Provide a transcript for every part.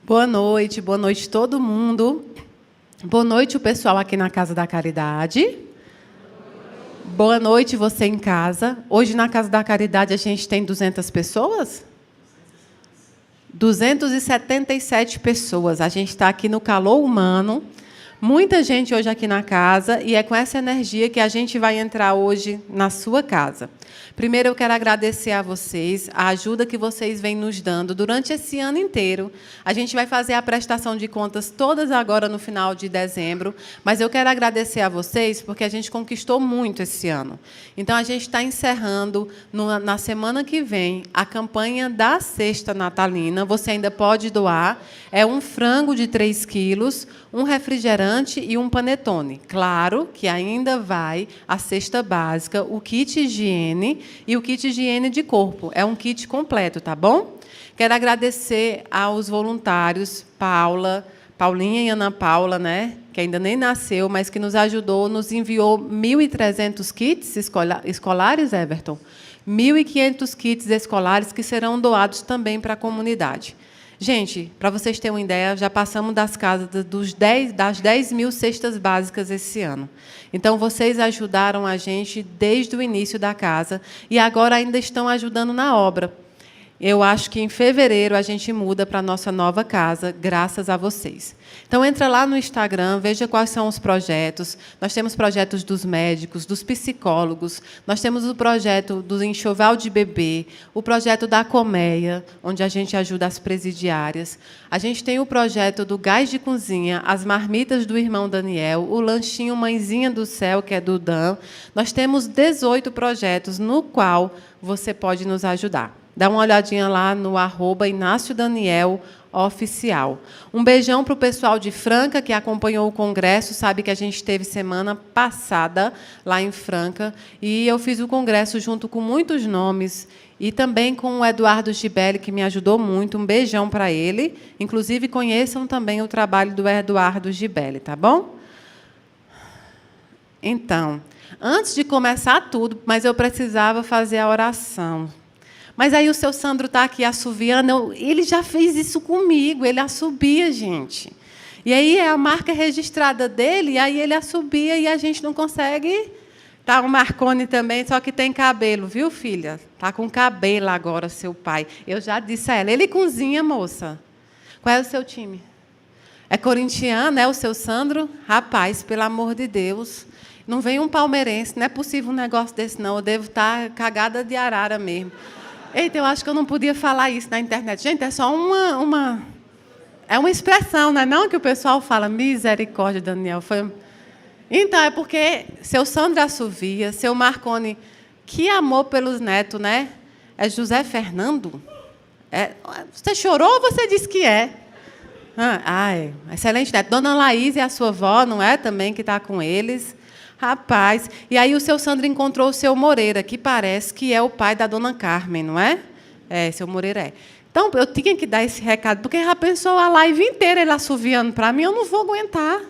Boa noite todo mundo. Boa noite o pessoal aqui na Casa da Caridade. Boa noite você em casa. Hoje na Casa da Caridade a gente tem 200 pessoas? 277 pessoas. A gente está aqui no calor humano. Muita gente hoje aqui na casa e é com essa energia que a gente vai entrar hoje na sua casa. Primeiro, eu quero agradecer a vocês, a ajuda que vocês vêm nos dando durante esse ano inteiro. A gente vai fazer a prestação de contas todas agora no final de dezembro, mas eu quero agradecer a vocês porque a gente conquistou muito esse ano. Então, a gente está encerrando, na semana que vem, a campanha da Cesta Natalina. Você ainda pode doar. É um frango de 3 quilos, um refrigerante e um panetone. Claro que ainda vai a cesta básica, o kit higiene e o kit higiene de corpo. É um kit completo, tá bom? Quero agradecer aos voluntários, Paulinha e Ana Paula, né, que ainda nem nasceu, mas que nos ajudou, nos enviou 1.300 kits escolares, Everton. 1.500 kits escolares que serão doados também para a comunidade. Gente, para vocês terem uma ideia, já passamos das casas das 10 mil cestas básicas esse ano. Então, vocês ajudaram a gente desde o início da casa e agora ainda estão ajudando na obra. Eu acho que em fevereiro a gente muda para a nossa nova casa, graças a vocês. Então, entra lá no Instagram, veja quais são os projetos. Nós temos projetos dos médicos, dos psicólogos, nós temos o projeto do enxoval de bebê, o projeto da colmeia, onde a gente ajuda as presidiárias. A gente tem o projeto do gás de cozinha, as marmitas do irmão Daniel, o lanchinho Mãezinha do Céu, que é do Dan. Nós temos 18 projetos no qual você pode nos ajudar. Dá uma olhadinha lá no @InácioDanielOficial. Um beijão para o pessoal de Franca, que acompanhou o congresso, sabe que a gente teve semana passada lá em Franca, e eu fiz o congresso junto com muitos nomes, e também com o Eduardo Gibelli, que me ajudou muito. Um beijão para ele. Inclusive, conheçam também o trabalho do Eduardo Gibelli, tá bom? Então, antes de começar tudo, mas eu precisava fazer a oração. Mas aí o seu Sandro está aqui assoviando. Ele já fez isso comigo, ele assobia, gente. E aí é a marca registrada dele, e aí ele assobia e a gente não consegue. Tá o Marconi também, só que tem cabelo, viu, filha? Está com cabelo agora, seu pai. Eu já disse a ela, ele cozinha, moça. Qual é o seu time? É corintiano, é o seu Sandro? Rapaz, pelo amor de Deus. Não vem um palmeirense, não é possível um negócio desse, não. Eu devo estar cagada de arara mesmo. Eita, eu acho que eu não podia falar isso na internet. Gente, é só é uma expressão, não é não, que o pessoal fala, misericórdia, Daniel. Então, é porque seu Sandro assovia, seu Marconi, que amor pelos netos, né? É José Fernando? Você chorou ou você disse que é? Excelente neto. Dona Laís é a sua avó, não é? Também que está com eles. Rapaz, e aí o seu Sandro encontrou o seu Moreira, que parece que é o pai da dona Carmen, não é? É, seu Moreira é. Então, eu tinha que dar esse recado, porque já pensou a live inteira ele assoviando para mim, eu não vou aguentar.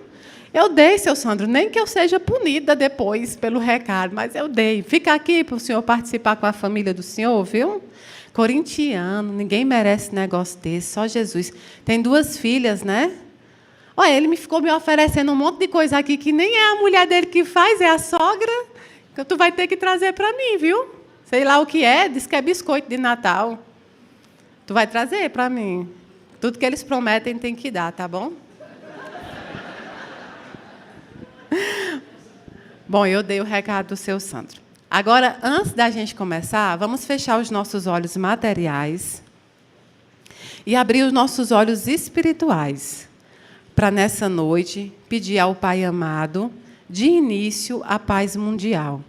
Eu dei, seu Sandro, nem que eu seja punida depois pelo recado, mas eu dei. Fica aqui para o senhor participar com a família do senhor, viu? Corintiano, ninguém merece negócio desse, só Jesus. Tem 2 filhas, né? Olha, ele ficou me oferecendo um monte de coisa aqui que nem é a mulher dele que faz, é a sogra. Que tu vai ter que trazer para mim, viu? Sei lá o que é, diz que é biscoito de Natal. Tu vai trazer para mim. Tudo que eles prometem tem que dar, tá bom? Bom, eu dei o recado do seu Sandro. Agora, antes da gente começar, vamos fechar os nossos olhos materiais e abrir os nossos olhos espirituais, para, nessa noite, pedir ao Pai amado, de início, a paz mundial.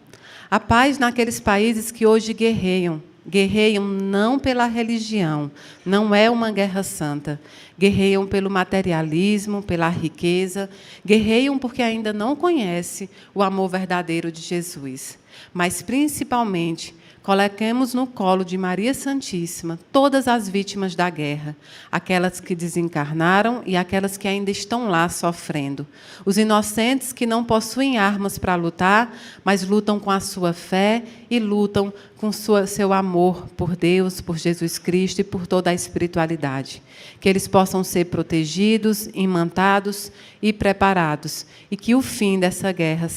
A paz naqueles países que hoje guerreiam. Guerreiam não pela religião, não é uma guerra santa. Guerreiam pelo materialismo, pela riqueza. Guerreiam porque ainda não conhecem o amor verdadeiro de Jesus. Mas, principalmente, coloquemos no colo de Maria Santíssima todas as vítimas da guerra, aquelas que desencarnaram e aquelas que ainda estão lá sofrendo, os inocentes que não possuem armas para lutar, mas lutam com a sua fé e lutam com seu amor por Deus, por Jesus Cristo e por toda a espiritualidade. Que eles possam ser protegidos, imantados e preparados, e que o fim dessa guerra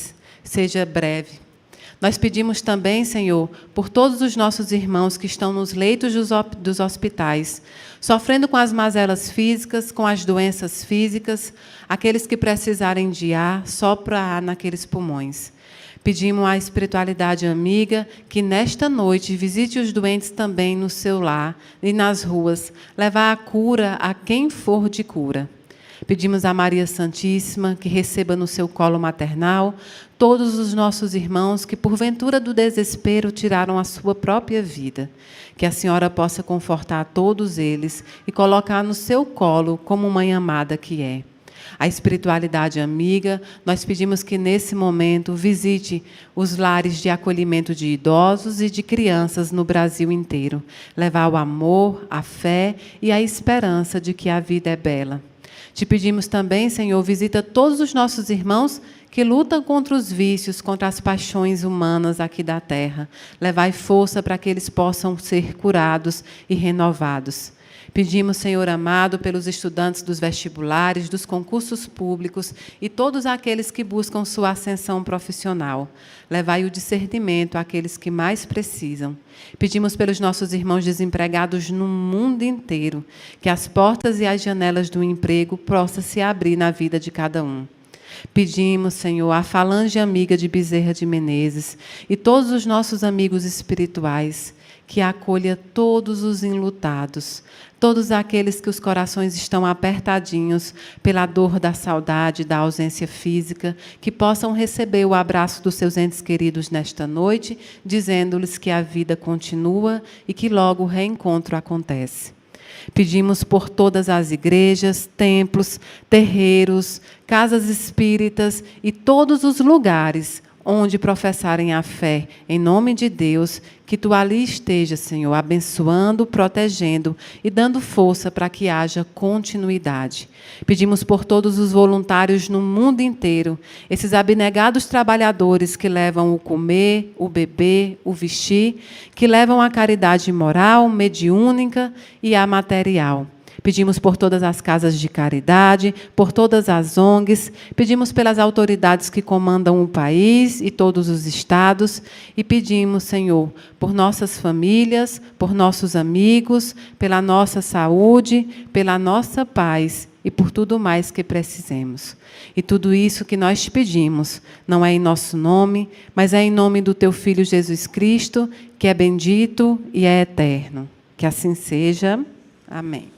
seja breve. Nós pedimos também, Senhor, por todos os nossos irmãos que estão nos leitos dos hospitais, sofrendo com as mazelas físicas, com as doenças físicas, aqueles que precisarem de ar, sopra ar naqueles pulmões. Pedimos à espiritualidade amiga que, nesta noite, visite os doentes também no seu lar e nas ruas, levar a cura a quem for de cura. Pedimos a Maria Santíssima que receba no seu colo maternal todos os nossos irmãos que, porventura do desespero, tiraram a sua própria vida. Que a Senhora possa confortar todos eles e colocar no seu colo como mãe amada que é. A espiritualidade amiga, nós pedimos que, nesse momento, visite os lares de acolhimento de idosos e de crianças no Brasil inteiro. Levar o amor, a fé e a esperança de que a vida é bela. Te pedimos também, Senhor, visita todos os nossos irmãos que lutam contra os vícios, contra as paixões humanas aqui da terra. Levai força para que eles possam ser curados e renovados. Pedimos, Senhor amado, pelos estudantes dos vestibulares, dos concursos públicos e todos aqueles que buscam sua ascensão profissional. Levai o discernimento àqueles que mais precisam. Pedimos pelos nossos irmãos desempregados no mundo inteiro, que as portas e as janelas do emprego possam se abrir na vida de cada um. Pedimos, Senhor, a falange amiga de Bezerra de Menezes e todos os nossos amigos espirituais, que acolha todos os enlutados, todos aqueles que os corações estão apertadinhos pela dor da saudade, da ausência física, que possam receber o abraço dos seus entes queridos nesta noite, dizendo-lhes que a vida continua e que logo o reencontro acontece. Pedimos por todas as igrejas, templos, terreiros, casas espíritas e todos os lugares onde professarem a fé, em nome de Deus, que Tu ali esteja, Senhor, abençoando, protegendo e dando força para que haja continuidade. Pedimos por todos os voluntários no mundo inteiro, esses abnegados trabalhadores que levam o comer, o beber, o vestir, que levam a caridade moral, mediúnica e a material. Pedimos por todas as casas de caridade, por todas as ONGs, pedimos pelas autoridades que comandam o país e todos os estados, e pedimos, Senhor, por nossas famílias, por nossos amigos, pela nossa saúde, pela nossa paz e por tudo mais que precisemos. E tudo isso que nós te pedimos, não é em nosso nome, mas é em nome do Teu Filho Jesus Cristo, que é bendito e é eterno. Que assim seja. Amém.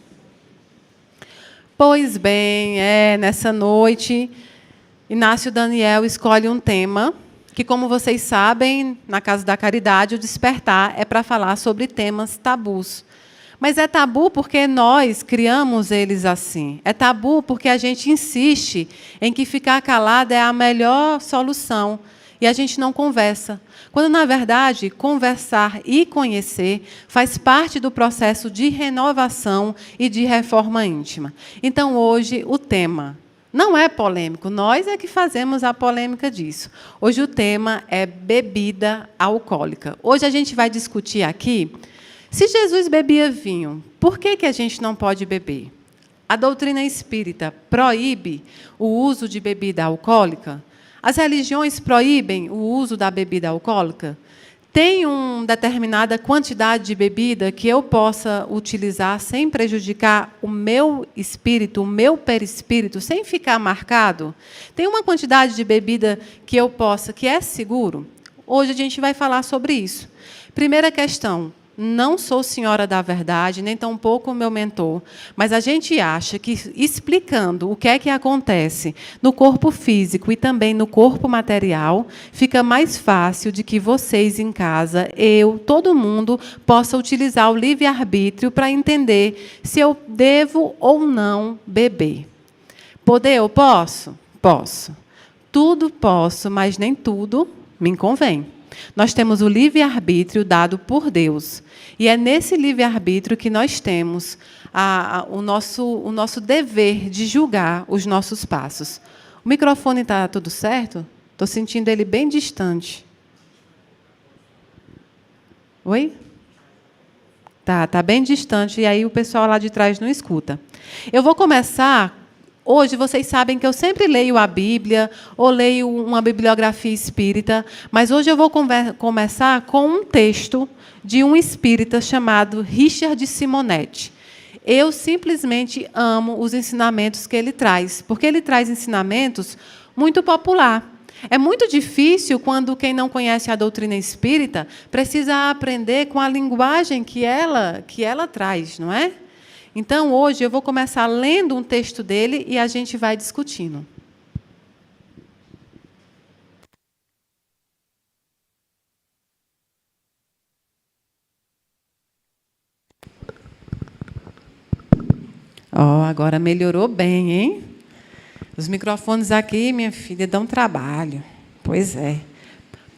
Pois bem, nessa noite, Inácio Daniel escolhe um tema que, como vocês sabem, na Casa da Caridade, o Despertar é para falar sobre temas tabus. Mas é tabu porque nós criamos eles assim. É tabu porque a gente insiste em que ficar calado é a melhor solução. E a gente não conversa. Quando, na verdade, conversar e conhecer faz parte do processo de renovação e de reforma íntima. Então, hoje, o tema não é polêmico, nós é que fazemos a polêmica disso. Hoje o tema é bebida alcoólica. Hoje a gente vai discutir aqui, se Jesus bebia vinho, por que a gente não pode beber? A doutrina espírita proíbe o uso de bebida alcoólica? As religiões proíbem o uso da bebida alcoólica? Tem uma determinada quantidade de bebida que eu possa utilizar sem prejudicar o meu espírito, o meu perispírito, sem ficar marcado? Tem uma quantidade de bebida que eu possa, que é seguro? Hoje a gente vai falar sobre isso. Primeira questão. Não sou senhora da verdade, nem tampouco o meu mentor, mas a gente acha que, explicando o que é que acontece no corpo físico e também no corpo material, fica mais fácil de que vocês em casa, eu, todo mundo, possa utilizar o livre-arbítrio para entender se eu devo ou não beber. Poder eu posso? Posso. Tudo posso, mas nem tudo me convém. Nós temos o livre-arbítrio dado por Deus. E é nesse livre-arbítrio que nós temos o nosso dever de julgar os nossos passos. O microfone está tudo certo? Estou sentindo ele bem distante. Oi? Tá bem distante, e aí o pessoal lá de trás não escuta. Eu vou começar. Hoje, vocês sabem que eu sempre leio a Bíblia, ou leio uma bibliografia espírita, mas hoje eu vou começar com um texto de um espírita chamado Richard Simonetti. Eu simplesmente amo os ensinamentos que ele traz, porque ele traz ensinamentos muito popular. É muito difícil quando quem não conhece a doutrina espírita precisa aprender com a linguagem que ela traz, não é? Então, hoje, eu vou começar lendo um texto dele e a gente vai discutindo. Agora melhorou bem, hein? Os microfones aqui, minha filha, dão trabalho. Pois é.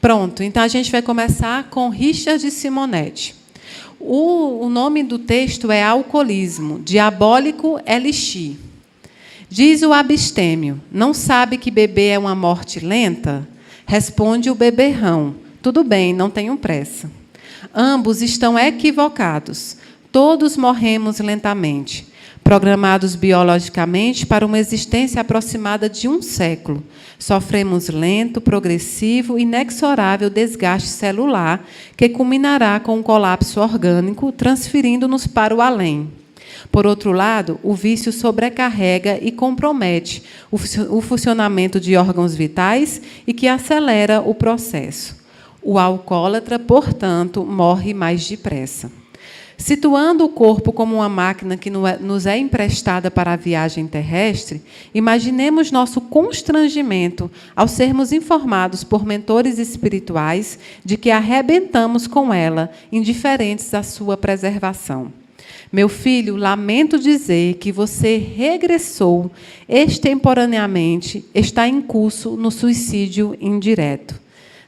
Pronto, então a gente vai começar com Richard Simonetti. O nome do texto é Alcoolismo, Diabólico Elixir. Diz o abstêmio: não sabe que beber é uma morte lenta? Responde o beberrão: tudo bem, não tenho pressa. Ambos estão equivocados. Todos morremos lentamente, programados biologicamente para uma existência aproximada de 1 século. Sofremos lento, progressivo e inexorável desgaste celular, que culminará com um colapso orgânico, transferindo-nos para o além. Por outro lado, o vício sobrecarrega e compromete o funcionamento de órgãos vitais e que acelera o processo. O alcoólatra, portanto, morre mais depressa. Situando o corpo como uma máquina que nos é emprestada para a viagem terrestre, imaginemos nosso constrangimento ao sermos informados por mentores espirituais de que arrebentamos com ela, indiferentes à sua preservação. Meu filho, lamento dizer que você regressou extemporaneamente, está em curso no suicídio indireto.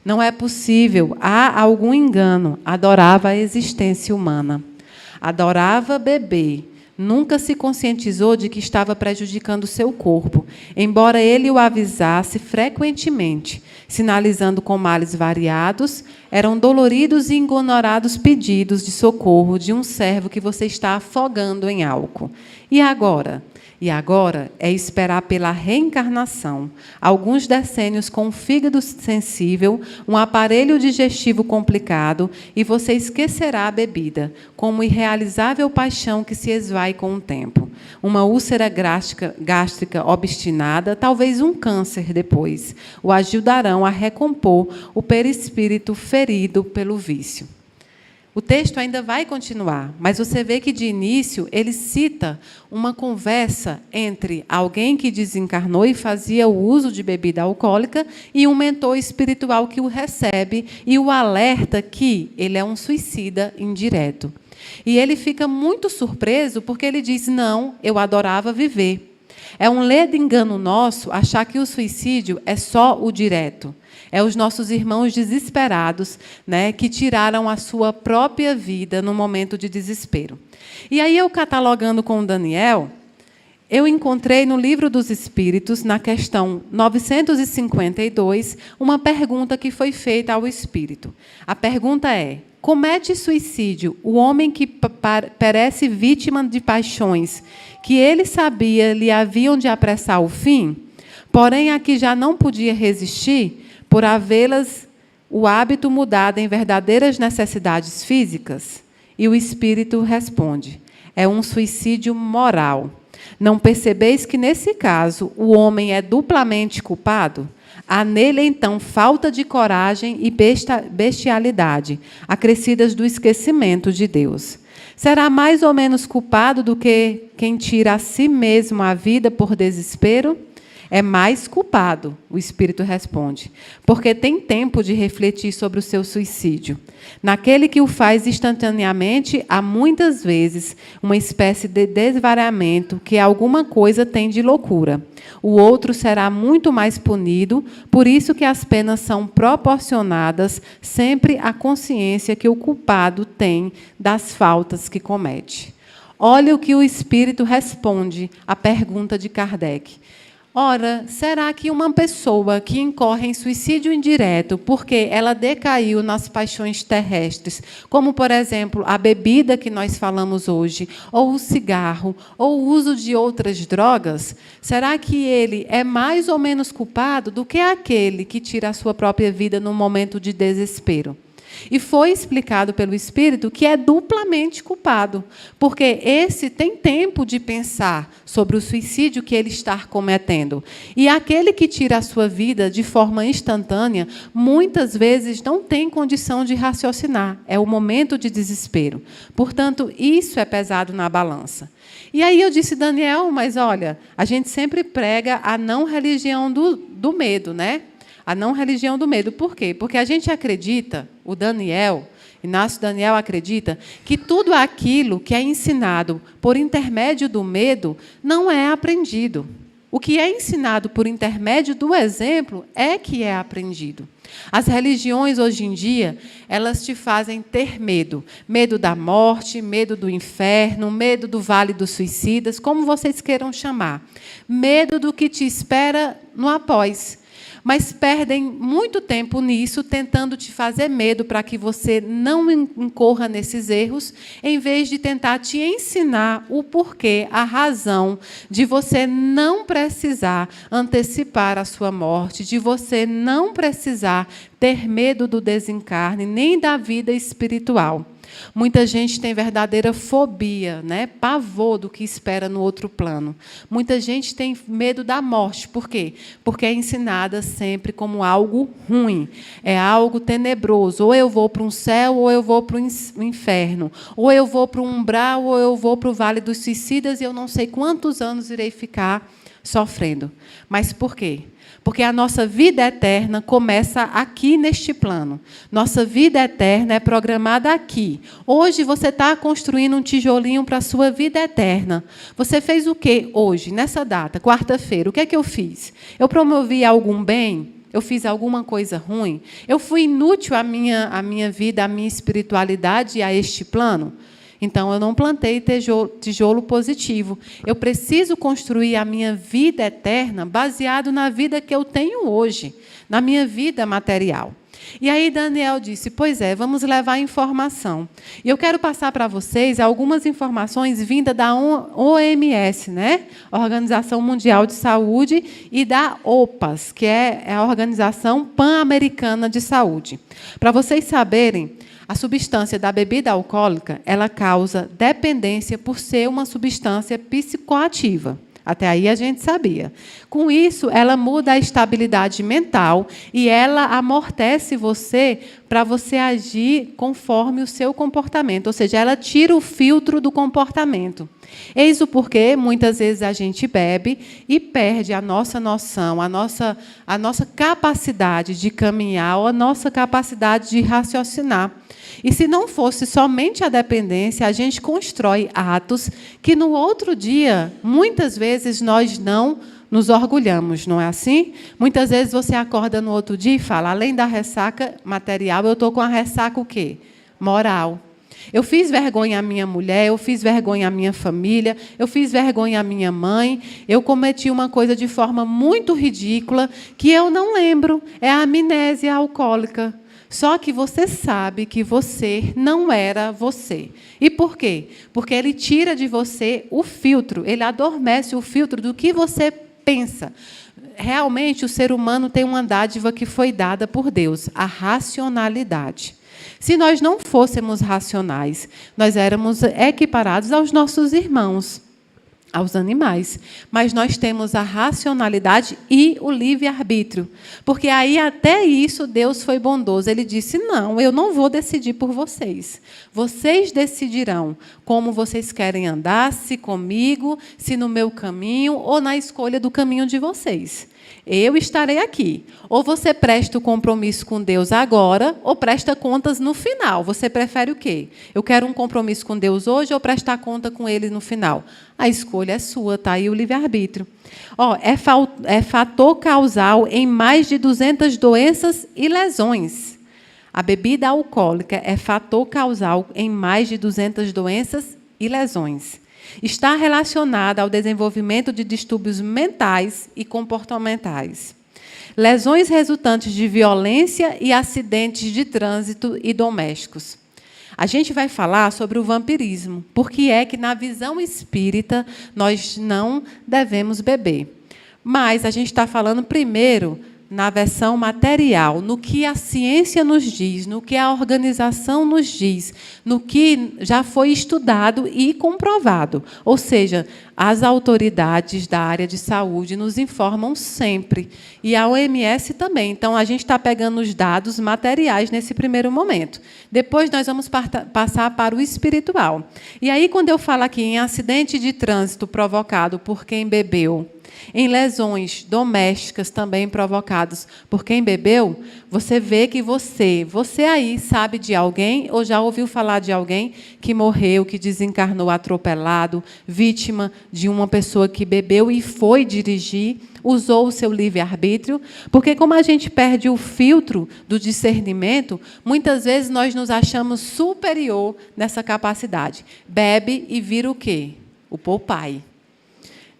Não é possível, há algum engano, adorava a existência humana. Adorava beber, nunca se conscientizou de que estava prejudicando seu corpo, embora ele o avisasse frequentemente, sinalizando com males variados, eram doloridos e ignorados pedidos de socorro de um servo que você está afogando em álcool. E agora? E agora é esperar pela reencarnação, alguns decênios com um fígado sensível, um aparelho digestivo complicado, e você esquecerá a bebida, como irrealizável paixão que se esvai com o tempo. Uma úlcera gástrica obstinada, talvez um câncer depois, o ajudarão a recompor o perispírito ferido pelo vício. O texto ainda vai continuar, mas você vê que, de início, ele cita uma conversa entre alguém que desencarnou e fazia o uso de bebida alcoólica e um mentor espiritual que o recebe e o alerta que ele é um suicida indireto. E ele fica muito surpreso porque ele diz: não, eu adorava viver. É um ledo engano nosso achar que o suicídio é só o direto. É os nossos irmãos desesperados, né, que tiraram a sua própria vida no momento de desespero. E aí, eu catalogando com o Daniel, eu encontrei no Livro dos Espíritos, na questão 952, uma pergunta que foi feita ao espírito. A pergunta é: comete suicídio o homem que perece vítima de paixões que ele sabia lhe haviam de apressar o fim, porém a que já não podia resistir, por havê-las o hábito mudado em verdadeiras necessidades físicas? E o espírito responde: é um suicídio moral. Não percebeis que, nesse caso, o homem é duplamente culpado? Há nele, então, falta de coragem e bestialidade, acrescidas do esquecimento de Deus. Será mais ou menos culpado do que quem tira a si mesmo a vida por desespero? é mais culpado, o espírito responde, porque tem tempo de refletir sobre o seu suicídio. Naquele que o faz instantaneamente, há muitas vezes uma espécie de desvariamento que alguma coisa tem de loucura. O outro será muito mais punido, por isso que as penas são proporcionadas sempre à consciência que o culpado tem das faltas que comete. Olha o que o espírito responde à pergunta de Kardec. Ora, será que uma pessoa que incorre em suicídio indireto porque ela decaiu nas paixões terrestres, como, por exemplo, a bebida que nós falamos hoje, ou o cigarro, ou o uso de outras drogas, será que ele é mais ou menos culpado do que aquele que tira a sua própria vida num momento de desespero? E foi explicado pelo Espírito que é duplamente culpado, porque esse tem tempo de pensar sobre o suicídio que ele está cometendo. E aquele que tira a sua vida de forma instantânea, muitas vezes não tem condição de raciocinar. É o momento de desespero. Portanto, isso é pesado na balança. E aí eu disse, Daniel, mas olha, a gente sempre prega a não religião do medo, né? A não religião do medo. Por quê? Porque a gente acredita, o Inácio Daniel acredita, que tudo aquilo que é ensinado por intermédio do medo não é aprendido. O que é ensinado por intermédio do exemplo é que é aprendido. As religiões, hoje em dia, elas te fazem ter medo. Medo da morte, medo do inferno, medo do vale dos suicidas, como vocês queiram chamar. Medo do que te espera no após. Mas perdem muito tempo nisso, tentando te fazer medo para que você não incorra nesses erros, em vez de tentar te ensinar o porquê, a razão de você não precisar antecipar a sua morte, de você não precisar ter medo do desencarne, nem da vida espiritual. Muita gente tem verdadeira fobia, né? Pavor do que espera no outro plano. Muita gente tem medo da morte. Por quê? Porque é ensinada sempre como algo ruim, é algo tenebroso. Ou eu vou para um céu, ou eu vou para o inferno. Ou eu vou para o umbral, ou eu vou para o vale dos suicidas, e eu não sei quantos anos irei ficar sofrendo. Mas por quê? Porque a nossa vida eterna começa aqui neste plano. Nossa vida eterna é programada aqui. Hoje você está construindo um tijolinho para a sua vida eterna. Você fez o quê hoje, nessa data, quarta-feira? O que é que eu fiz? Eu promovi algum bem? Eu fiz alguma coisa ruim? Eu fui inútil à minha vida, à minha espiritualidade e a este plano? Então, eu não plantei tijolo positivo. Eu preciso construir a minha vida eterna baseado na vida que eu tenho hoje, na minha vida material. E aí Daniel disse, pois é, vamos levar informação. E eu quero passar para vocês algumas informações vindas da OMS, né? Organização Mundial de Saúde, e da OPAS, que é a Organização Pan-Americana de Saúde. Para vocês saberem, a substância da bebida alcoólica, ela causa dependência por ser uma substância psicoativa. Até aí a gente sabia. Com isso, ela muda a estabilidade mental e ela amortece você para você agir conforme o seu comportamento. Ou seja, ela tira o filtro do comportamento. Eis o porquê, muitas vezes, a gente bebe e perde a nossa noção, a nossa capacidade de caminhar, ou a nossa capacidade de raciocinar. E se não fosse somente a dependência, a gente constrói atos que, no outro dia, muitas vezes, nós não nos orgulhamos, não é assim? Muitas vezes você acorda no outro dia e fala, além da ressaca material, eu estou com a ressaca o quê? Moral. Eu fiz vergonha à minha mulher, eu fiz vergonha à minha família, eu fiz vergonha à minha mãe, eu cometi uma coisa de forma muito ridícula que eu não lembro, é a amnésia alcoólica. Só que você sabe que você não era você. E por quê? Porque ele tira de você o filtro, ele adormece o filtro do que você pensa. Realmente, o ser humano tem uma dádiva que foi dada por Deus, a racionalidade. Se nós não fôssemos racionais, nós éramos equiparados aos nossos irmãos. aos animais. Mas nós temos a racionalidade e o livre-arbítrio. Porque aí, até isso, Deus foi bondoso. Ele disse, não, eu não vou decidir por vocês. Vocês decidirão como vocês querem andar, se comigo, se no meu caminho, ou na escolha do caminho de vocês. Eu estarei aqui. Ou você presta o compromisso com Deus agora, ou presta contas no final. Você prefere o quê? Eu quero um compromisso com Deus hoje ou prestar conta com Ele no final? A escolha é sua, está aí o livre-arbítrio. É fator causal em mais de 200 doenças e lesões. A bebida alcoólica é fator causal em mais de 200 doenças e lesões. Está relacionada ao desenvolvimento de distúrbios mentais e comportamentais. Lesões resultantes de violência e acidentes de trânsito e domésticos. A gente vai falar sobre o vampirismo, porque é que, na visão espírita, nós não devemos beber. Mas a gente está falando primeiro na versão material, no que a ciência nos diz, no que a organização nos diz, no que já foi estudado e comprovado. Ou seja, as autoridades da área de saúde nos informam sempre. E a OMS também. Então, a gente está pegando os dados materiais nesse primeiro momento. Depois, nós vamos passar para o espiritual. E aí, quando eu falo aqui em acidente de trânsito provocado por quem bebeu, em lesões domésticas também provocadas por quem bebeu, você vê que você aí sabe de alguém ou já ouviu falar de alguém que morreu, que desencarnou atropelado, vítima de uma pessoa que bebeu e foi dirigir, usou o seu livre-arbítrio, porque como a gente perde o filtro do discernimento, muitas vezes nós nos achamos superior nessa capacidade. Bebe e vira o quê? O poupai.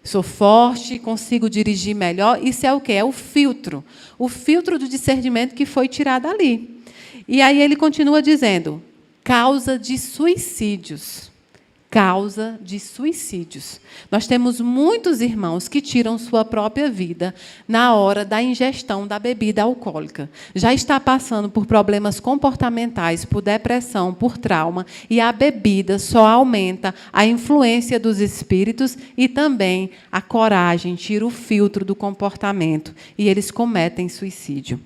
Sou forte, consigo dirigir melhor. Isso é o quê? É o filtro. O filtro do discernimento que foi tirado ali. E aí ele continua dizendo, causa de suicídios. Causa de suicídios. Nós temos muitos irmãos que tiram sua própria vida na hora da ingestão da bebida alcoólica. Já está passando por problemas comportamentais, por depressão, por trauma, e a bebida só aumenta a influência dos espíritos e também a coragem, tira o filtro do comportamento, e eles cometem suicídio.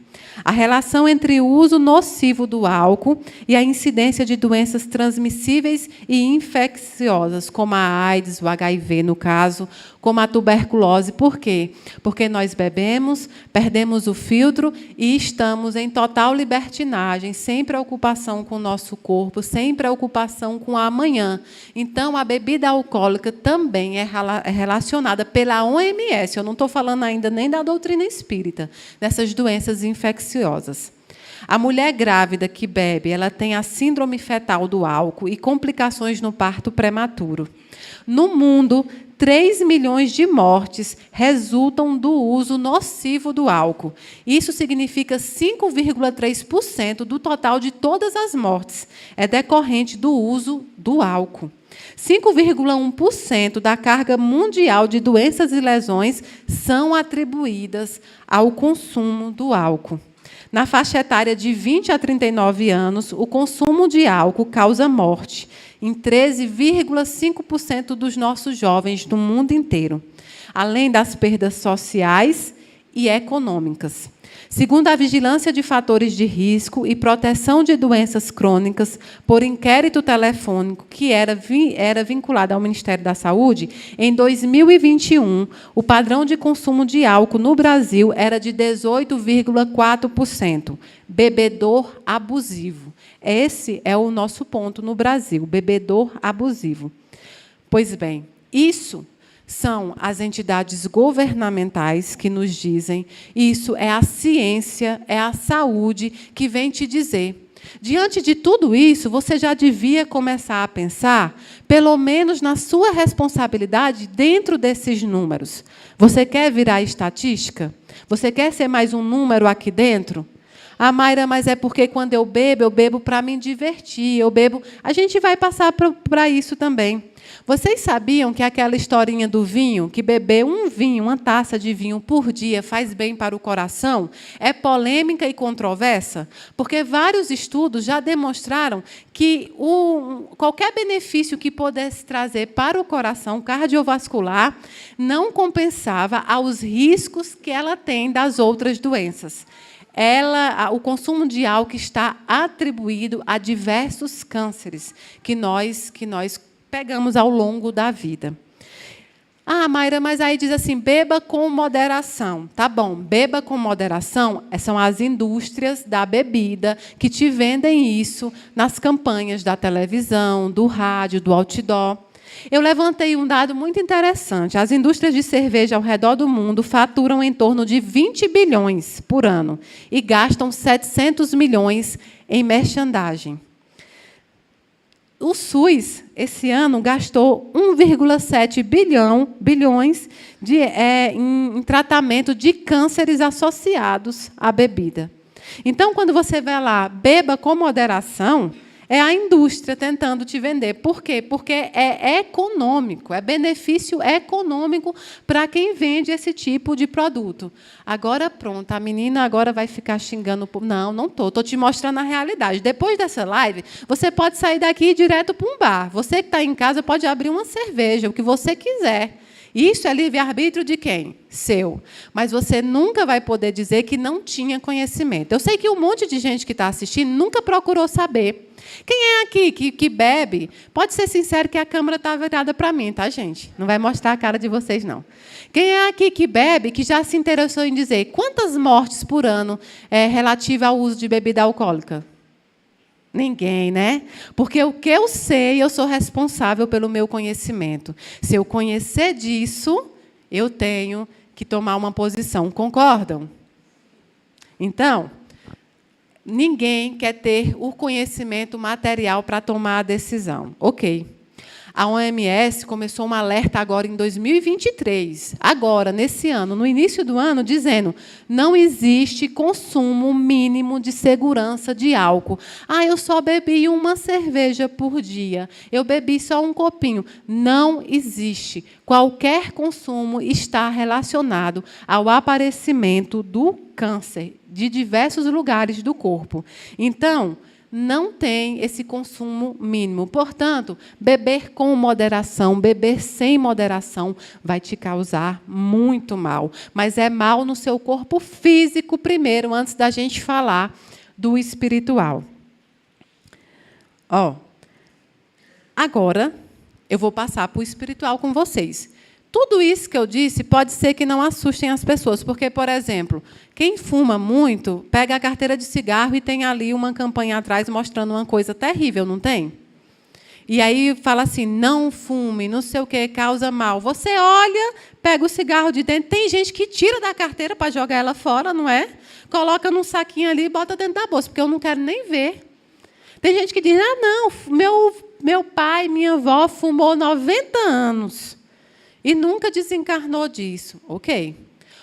A relação entre o uso nocivo do álcool e a incidência de doenças transmissíveis e infecciosas, como a AIDS, o HIV, no caso, como a tuberculose. Por quê? Porque nós bebemos, perdemos o filtro e estamos em total libertinagem, sem preocupação com o nosso corpo, sem preocupação com o amanhã. Então, a bebida alcoólica também é relacionada pela OMS. Eu não estou falando ainda nem da doutrina espírita, dessas doenças infecciosas. A mulher grávida que bebe, ela tem a síndrome fetal do álcool e complicações no parto prematuro. No mundo, 3 milhões de mortes resultam do uso nocivo do álcool. Isso significa 5,3% do total de todas as mortes é decorrente do uso do álcool. 5,1% da carga mundial de doenças e lesões são atribuídas ao consumo do álcool. Na faixa etária de 20 a 39 anos, o consumo de álcool causa morte em 13,5% dos nossos jovens do mundo inteiro, além das perdas sociais e econômicas. Segundo a Vigilância de Fatores de Risco e Proteção de Doenças Crônicas, por inquérito telefônico que era vinculado ao Ministério da Saúde, em 2021, o padrão de consumo de álcool no Brasil era de 18,4%. Bebedor abusivo. Esse é o nosso ponto no Brasil, bebedor abusivo. Pois bem, isso são as entidades governamentais que nos dizem, isso é a ciência, é a saúde que vem te dizer. Diante de tudo isso, você já devia começar a pensar, pelo menos na sua responsabilidade dentro desses números. Você quer virar estatística? Você quer ser mais um número aqui dentro? Ah, Mayra, mas é porque quando eu bebo para me divertir, eu bebo... A gente vai passar para isso também. Vocês sabiam que aquela historinha do vinho, que beber um vinho, uma taça de vinho por dia faz bem para o coração, é polêmica e controversa? Porque vários estudos já demonstraram que qualquer benefício que pudesse trazer para o coração cardiovascular não compensava aos riscos que ela tem das outras doenças. O consumo de álcool está atribuído a diversos cânceres que nós pegamos ao longo da vida. Ah, Mayra, mas aí diz assim, beba com moderação. Tá bom, beba com moderação são as indústrias da bebida que te vendem isso nas campanhas da televisão, do rádio, do outdoor. Eu levantei um dado muito interessante. As indústrias de cerveja ao redor do mundo faturam em torno de 20 bilhões por ano e gastam 700 milhões em merchandising. O SUS, esse ano, gastou 1,7 bilhões em tratamento de cânceres associados à bebida. Então, quando você vai lá, beba com moderação, é a indústria tentando te vender. Por quê? Porque é econômico, é benefício econômico para quem vende esse tipo de produto. Agora, pronto, a menina agora vai ficar xingando. Não estou. Estou te mostrando a realidade. Depois dessa live, você pode sair daqui e ir direto para um bar. Você que está em casa pode abrir uma cerveja, o que você quiser. Isso é livre-arbítrio de quem? Seu. Mas você nunca vai poder dizer que não tinha conhecimento. Eu sei que um monte de gente que está assistindo nunca procurou saber. Quem é aqui que bebe? Pode ser sincero que a câmera está virada para mim, tá, gente? Não vai mostrar a cara de vocês, não. Quem é aqui que bebe, que já se interessou em dizer quantas mortes por ano é relativa ao uso de bebida alcoólica? Ninguém, né? Porque o que eu sei, eu sou responsável pelo meu conhecimento. Se eu conhecer disso, eu tenho que tomar uma posição. Concordam? Então, ninguém quer ter o conhecimento material para tomar a decisão. Ok. A OMS começou um alerta agora em 2023, agora, nesse ano, no início do ano, dizendo não existe consumo mínimo de segurança de álcool. Ah, eu só bebi uma cerveja por dia, eu bebi só um copinho. Não existe. Qualquer consumo está relacionado ao aparecimento do câncer de diversos lugares do corpo. Então, não tem esse consumo mínimo. Portanto, beber com moderação, beber sem moderação, vai te causar muito mal. Mas é mal no seu corpo físico primeiro, antes da gente falar do espiritual. Agora, eu vou passar para o espiritual com vocês. Tudo isso que eu disse pode ser que não assustem as pessoas, porque, por exemplo, quem fuma muito, pega a carteira de cigarro e tem ali uma campanha atrás mostrando uma coisa terrível, não tem? E aí fala assim, não fume, não sei o que, causa mal. Você olha, pega o cigarro de dentro, tem gente que tira da carteira para jogar ela fora, não é? Coloca num saquinho ali e bota dentro da bolsa, porque eu não quero nem ver. Tem gente que diz, não, meu pai, minha avó fumou 90 anos. E nunca desencarnou disso. Ok.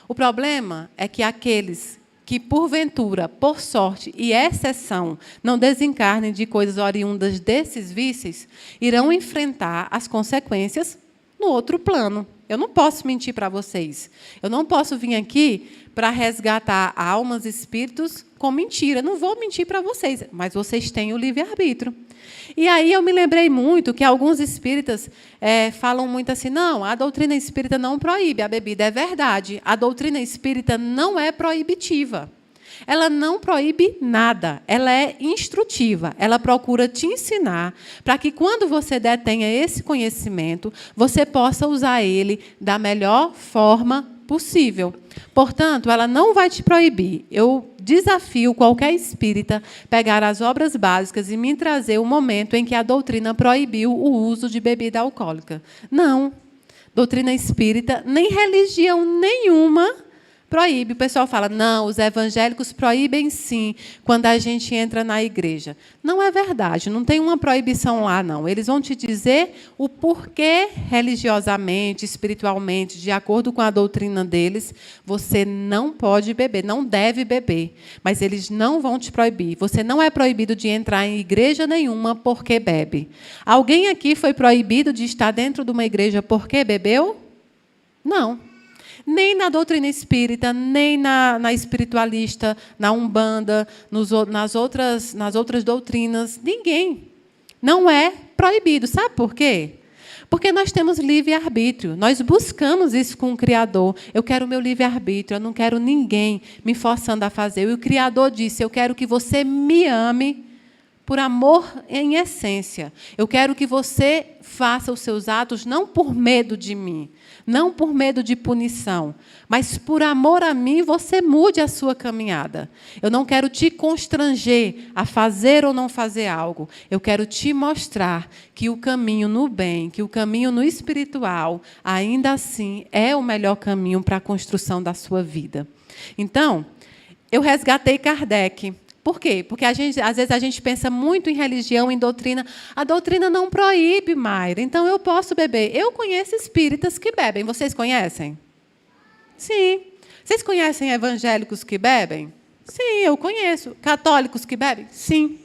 O problema é que aqueles que, porventura, por sorte e exceção, não desencarnem de coisas oriundas desses vícios, irão enfrentar as consequências no outro plano. Eu não posso mentir para vocês. Eu não posso vir aqui para resgatar almas, espíritos com mentira. Não vou mentir para vocês, mas vocês têm o livre-arbítrio. E aí eu me lembrei muito que alguns espíritas falam muito assim, não, a doutrina espírita não proíbe a bebida. É verdade, a doutrina espírita não é proibitiva. Ela não proíbe nada, ela é instrutiva. Ela procura te ensinar para que, quando você detenha esse conhecimento, você possa usar ele da melhor forma possível. Portanto, ela não vai te proibir. Eu desafio qualquer espírita pegar as obras básicas e me trazer o momento em que a doutrina proibiu o uso de bebida alcoólica. Não. Doutrina espírita, nem religião nenhuma Proíbe. O pessoal fala, não, os evangélicos proíbem sim, quando a gente entra na igreja. Não é verdade, não tem uma proibição lá, não. Eles vão te dizer o porquê, religiosamente, espiritualmente, de acordo com a doutrina deles, você não pode beber, não deve beber. Mas eles não vão te proibir. Você não é proibido de entrar em igreja nenhuma porque bebe. Alguém aqui foi proibido de estar dentro de uma igreja porque bebeu? Não. Nem na doutrina espírita, nem na espiritualista, na Umbanda, nas outras doutrinas. Ninguém. Não é proibido. Sabe por quê? Porque nós temos livre-arbítrio. Nós buscamos isso com o Criador. Eu quero o meu livre-arbítrio. Eu não quero ninguém me forçando a fazer. E o Criador disse, eu quero que você me ame por amor em essência. Eu quero que você faça os seus atos não por medo de mim, não por medo de punição, mas por amor a mim, você mude a sua caminhada. Eu não quero te constranger a fazer ou não fazer algo. Eu quero te mostrar que o caminho no bem, que o caminho no espiritual, ainda assim, é o melhor caminho para a construção da sua vida. Então, eu resgatei Kardec. Por quê? Porque às vezes a gente pensa muito em religião, em doutrina. A doutrina não proíbe, Mayra. Então, eu posso beber. Eu conheço espíritas que bebem. Vocês conhecem? Sim. Vocês conhecem evangélicos que bebem? Sim, eu conheço. Católicos que bebem? Sim.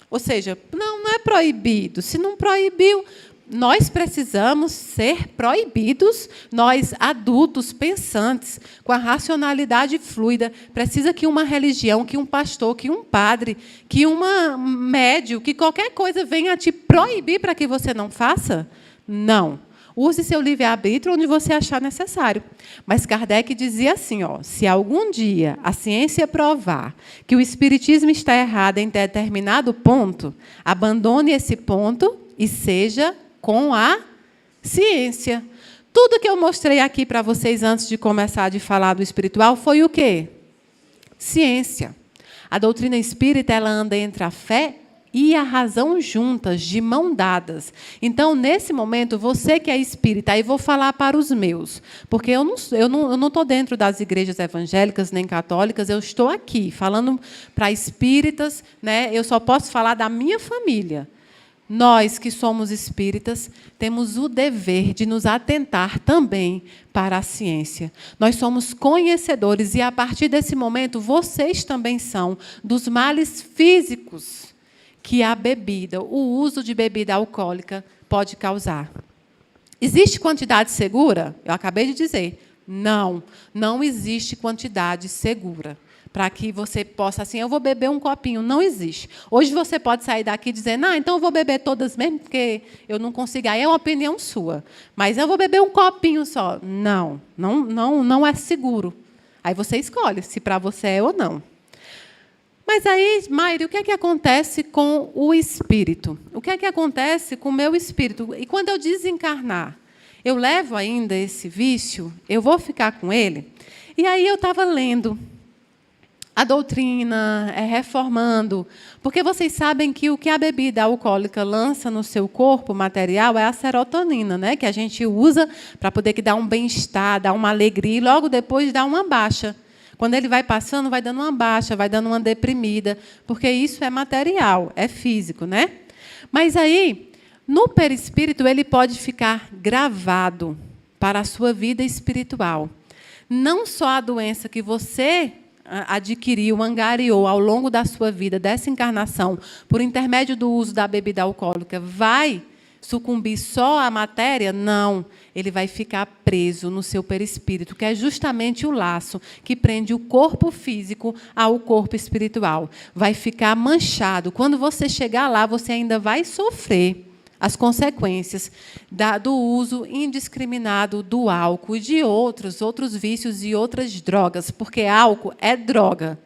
Ou seja, não é proibido. Se não proibiu, nós precisamos ser proibidos, nós adultos, pensantes, com a racionalidade fluida. Precisa que uma religião, que um pastor, que um padre, que uma médium, que qualquer coisa venha te proibir para que você não faça? Não. Use seu livre-arbítrio onde você achar necessário. Mas Kardec dizia assim, se algum dia a ciência provar que o espiritismo está errado em determinado ponto, abandone esse ponto e seja com a ciência. Tudo que eu mostrei aqui para vocês antes de começar a falar do espiritual foi o quê? Ciência. A doutrina espírita ela anda entre a fé e a razão juntas, de mão dadas. Então, nesse momento, você que é espírita, aí vou falar para os meus, porque eu não estou dentro das igrejas evangélicas nem católicas, eu estou aqui falando para espíritas, né? Eu só posso falar da minha família. Nós, que somos espíritas, temos o dever de nos atentar também para a ciência. Nós somos conhecedores e, a partir desse momento, vocês também são dos males físicos que a bebida, o uso de bebida alcoólica pode causar. Existe quantidade segura? Eu acabei de dizer. Não, não existe quantidade segura. Para que você possa, assim, eu vou beber um copinho. Não existe. Hoje você pode sair daqui dizendo, então eu vou beber todas mesmo, porque eu não consigo. Aí é uma opinião sua. Mas eu vou beber um copinho só. Não é seguro. Aí você escolhe se para você é ou não. Mas aí, Mayra, o que é que acontece com o espírito? O que é que acontece com o meu espírito? E quando eu desencarnar, eu levo ainda esse vício? Eu vou ficar com ele? E aí eu estava lendo a doutrina, reformando, porque vocês sabem que o que a bebida alcoólica lança no seu corpo material é a serotonina, né? Que a gente usa para poder dar um bem-estar, dar uma alegria, e logo depois dá uma baixa. Quando ele vai passando, vai dando uma baixa, vai dando uma deprimida, porque isso é material, é físico, né? Mas aí, no perispírito, ele pode ficar gravado para a sua vida espiritual. Não só a doença que você adquiriu, angariou ao longo da sua vida, dessa encarnação, por intermédio do uso da bebida alcoólica, vai sucumbir só à matéria? Não. Ele vai ficar preso no seu perispírito, que é justamente o laço que prende o corpo físico ao corpo espiritual. Vai ficar manchado. Quando você chegar lá, você ainda vai sofrer as consequências do uso indiscriminado do álcool e de outros vícios e outras drogas, porque álcool é droga.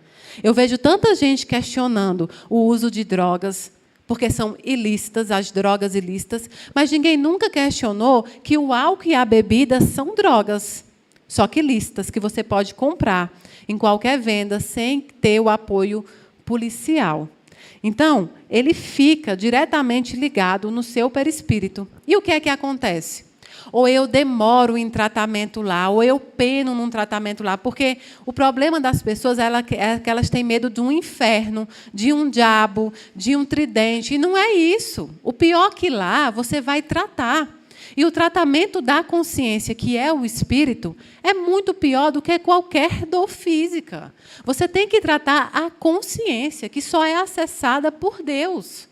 Eu vejo tanta gente questionando o uso de drogas, porque são ilícitas, as drogas ilícitas, mas ninguém nunca questionou que o álcool e a bebida são drogas, só que ilícitas, que você pode comprar em qualquer venda sem ter o apoio policial. Então, ele fica diretamente ligado no seu perispírito. E o que é que acontece? ou eu demoro em tratamento lá, ou eu peno num tratamento lá. Porque o problema das pessoas é que elas têm medo de um inferno, de um diabo, de um tridente. E não é isso. O pior que lá, você vai tratar. E o tratamento da consciência, que é o espírito, é muito pior do que qualquer dor física. Você tem que tratar a consciência, que só é acessada por Deus.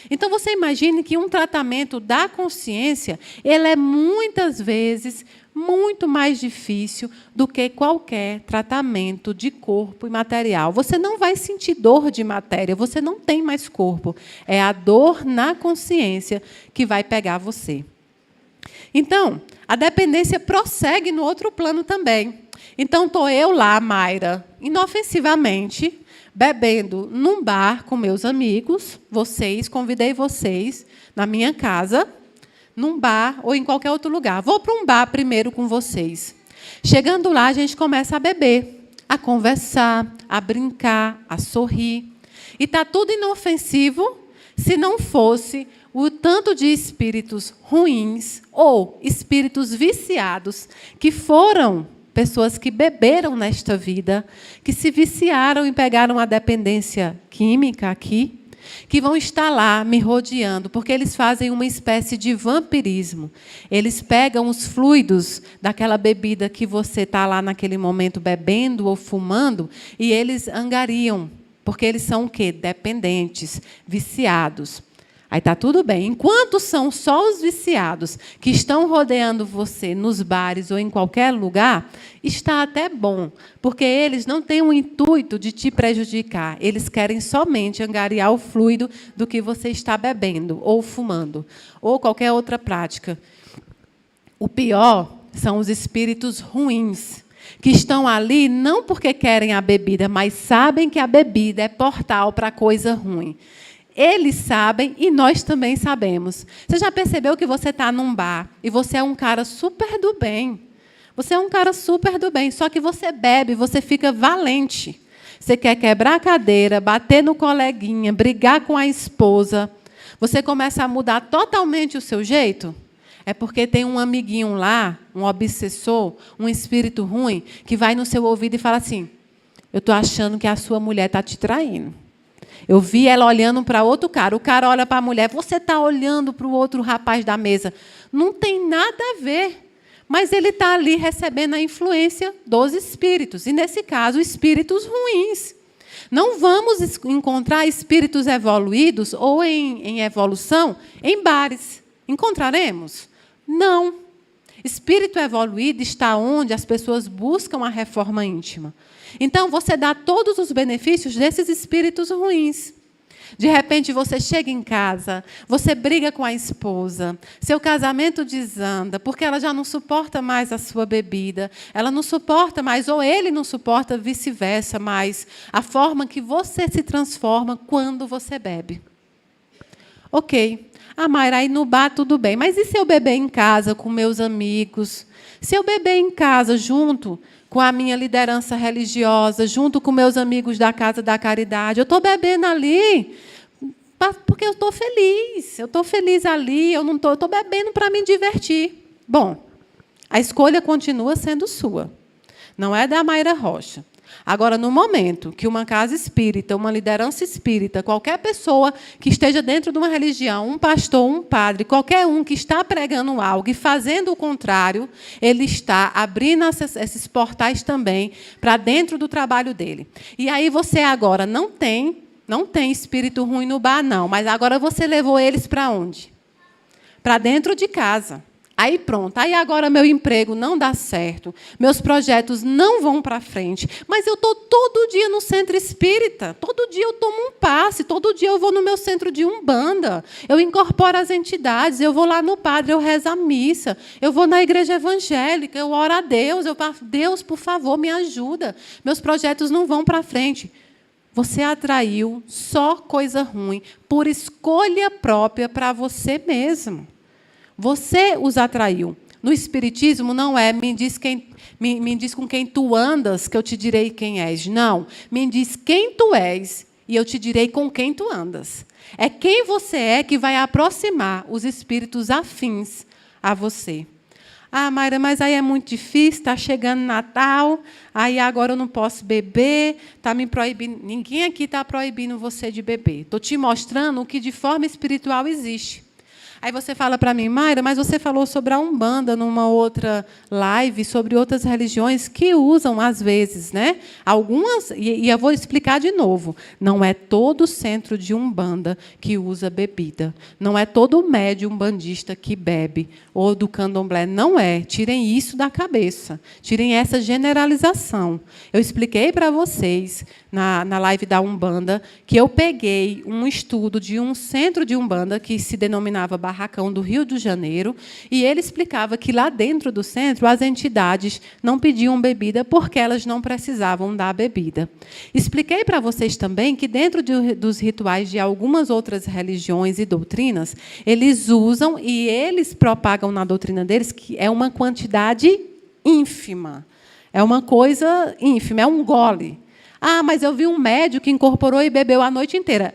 Então, você imagine que um tratamento da consciência, ele é muitas vezes muito mais difícil do que qualquer tratamento de corpo e material. Você não vai sentir dor de matéria, você não tem mais corpo. É a dor na consciência que vai pegar você. Então, a dependência prossegue no outro plano também. Então, estou eu lá, Mayra, inofensivamente, bebendo num bar com meus amigos, convidei vocês na minha casa, num bar ou em qualquer outro lugar. Vou para um bar primeiro com vocês. Chegando lá, a gente começa a beber, a conversar, a brincar, a sorrir. E está tudo inofensivo, se não fosse o tanto de espíritos ruins ou espíritos viciados que foram pessoas que beberam nesta vida, que se viciaram e pegaram a dependência química aqui, que vão estar lá me rodeando, porque eles fazem uma espécie de vampirismo. Eles pegam os fluidos daquela bebida que você está lá naquele momento bebendo ou fumando e eles angariam, porque eles são o quê? Dependentes, viciados. Aí está tudo bem. Enquanto são só os viciados que estão rodeando você nos bares ou em qualquer lugar, está até bom, porque eles não têm o intuito de te prejudicar. Eles querem somente angariar o fluido do que você está bebendo, ou fumando, ou qualquer outra prática. O pior são os espíritos ruins, que estão ali não porque querem a bebida, mas sabem que a bebida é portal para coisa ruim. Eles sabem e nós também sabemos. Você já percebeu que você está num bar e você é um cara super do bem? Você é um cara super do bem, só que você bebe, você fica valente. Você quer quebrar a cadeira, bater no coleguinha, brigar com a esposa. Você começa a mudar totalmente o seu jeito? É porque tem um amiguinho lá, um obsessor, um espírito ruim, que vai no seu ouvido e fala assim: eu estou achando que a sua mulher está te traindo. Eu vi ela olhando para outro cara. O cara olha para a mulher. Você está olhando para o outro rapaz da mesa. Não tem nada a ver. Mas ele está ali recebendo a influência dos espíritos. E, nesse caso, espíritos ruins. Não vamos encontrar espíritos evoluídos ou em evolução em bares. Encontraremos? Não. Espírito evoluído está onde as pessoas buscam a reforma íntima. Então, você dá todos os benefícios desses espíritos ruins. De repente, você chega em casa, você briga com a esposa, seu casamento desanda, porque ela já não suporta mais a sua bebida, ela não suporta mais, ou ele não suporta, vice-versa, mais a forma que você se transforma quando você bebe. Ok. Mayra, aí no bar tudo bem, mas e se eu beber em casa com meus amigos? Se eu beber em casa junto com a minha liderança religiosa, junto com meus amigos da Casa da Caridade, eu estou bebendo ali porque eu estou feliz ali, eu estou bebendo para me divertir. Bom, a escolha continua sendo sua, não é da Mayra Rocha. Agora, no momento que uma casa espírita, uma liderança espírita, qualquer pessoa que esteja dentro de uma religião, um pastor, um padre, qualquer um que está pregando algo e fazendo o contrário, ele está abrindo esses portais também para dentro do trabalho dele. E aí você agora não tem espírito ruim no bar, não, mas agora você levou eles para onde? Para dentro de casa. Aí pronto, aí agora meu emprego não dá certo, meus projetos não vão para frente, mas eu estou todo dia no centro espírita, todo dia eu tomo um passe, todo dia eu vou no meu centro de umbanda, eu incorporo as entidades, eu vou lá no padre, eu rezo a missa, eu vou na igreja evangélica, eu oro a Deus, eu falo: Deus, por favor, me ajuda, meus projetos não vão para frente. Você atraiu só coisa ruim, por escolha própria para você mesmo. Você os atraiu. No Espiritismo não é me diz com quem tu andas, que eu te direi quem és. Não, me diz quem tu és, e eu te direi com quem tu andas. É quem você é que vai aproximar os espíritos afins a você. Ah, Mayra, mas aí é muito difícil, está chegando Natal, aí agora eu não posso beber, está me proibindo. Ninguém aqui está proibindo você de beber. Estou te mostrando o que de forma espiritual existe. Aí você fala para mim, Mayra, mas você falou sobre a Umbanda numa outra live, sobre outras religiões que usam, às vezes, né? Algumas, e eu vou explicar de novo, não é todo centro de Umbanda que usa bebida. Não é todo médium umbandista que bebe, ou do candomblé. Não é. Tirem isso da cabeça. Tirem essa generalização. Eu expliquei para vocês, na live da Umbanda, que eu peguei um estudo de um centro de Umbanda que se denominava Barracão do Rio de Janeiro, e ele explicava que lá dentro do centro as entidades não pediam bebida porque elas não precisavam da bebida. Expliquei para vocês também que dentro dos rituais de algumas outras religiões e doutrinas, eles usam e eles propagam na doutrina deles que é uma quantidade ínfima. É uma coisa ínfima, é um gole. Ah, mas eu vi um médium que incorporou e bebeu a noite inteira.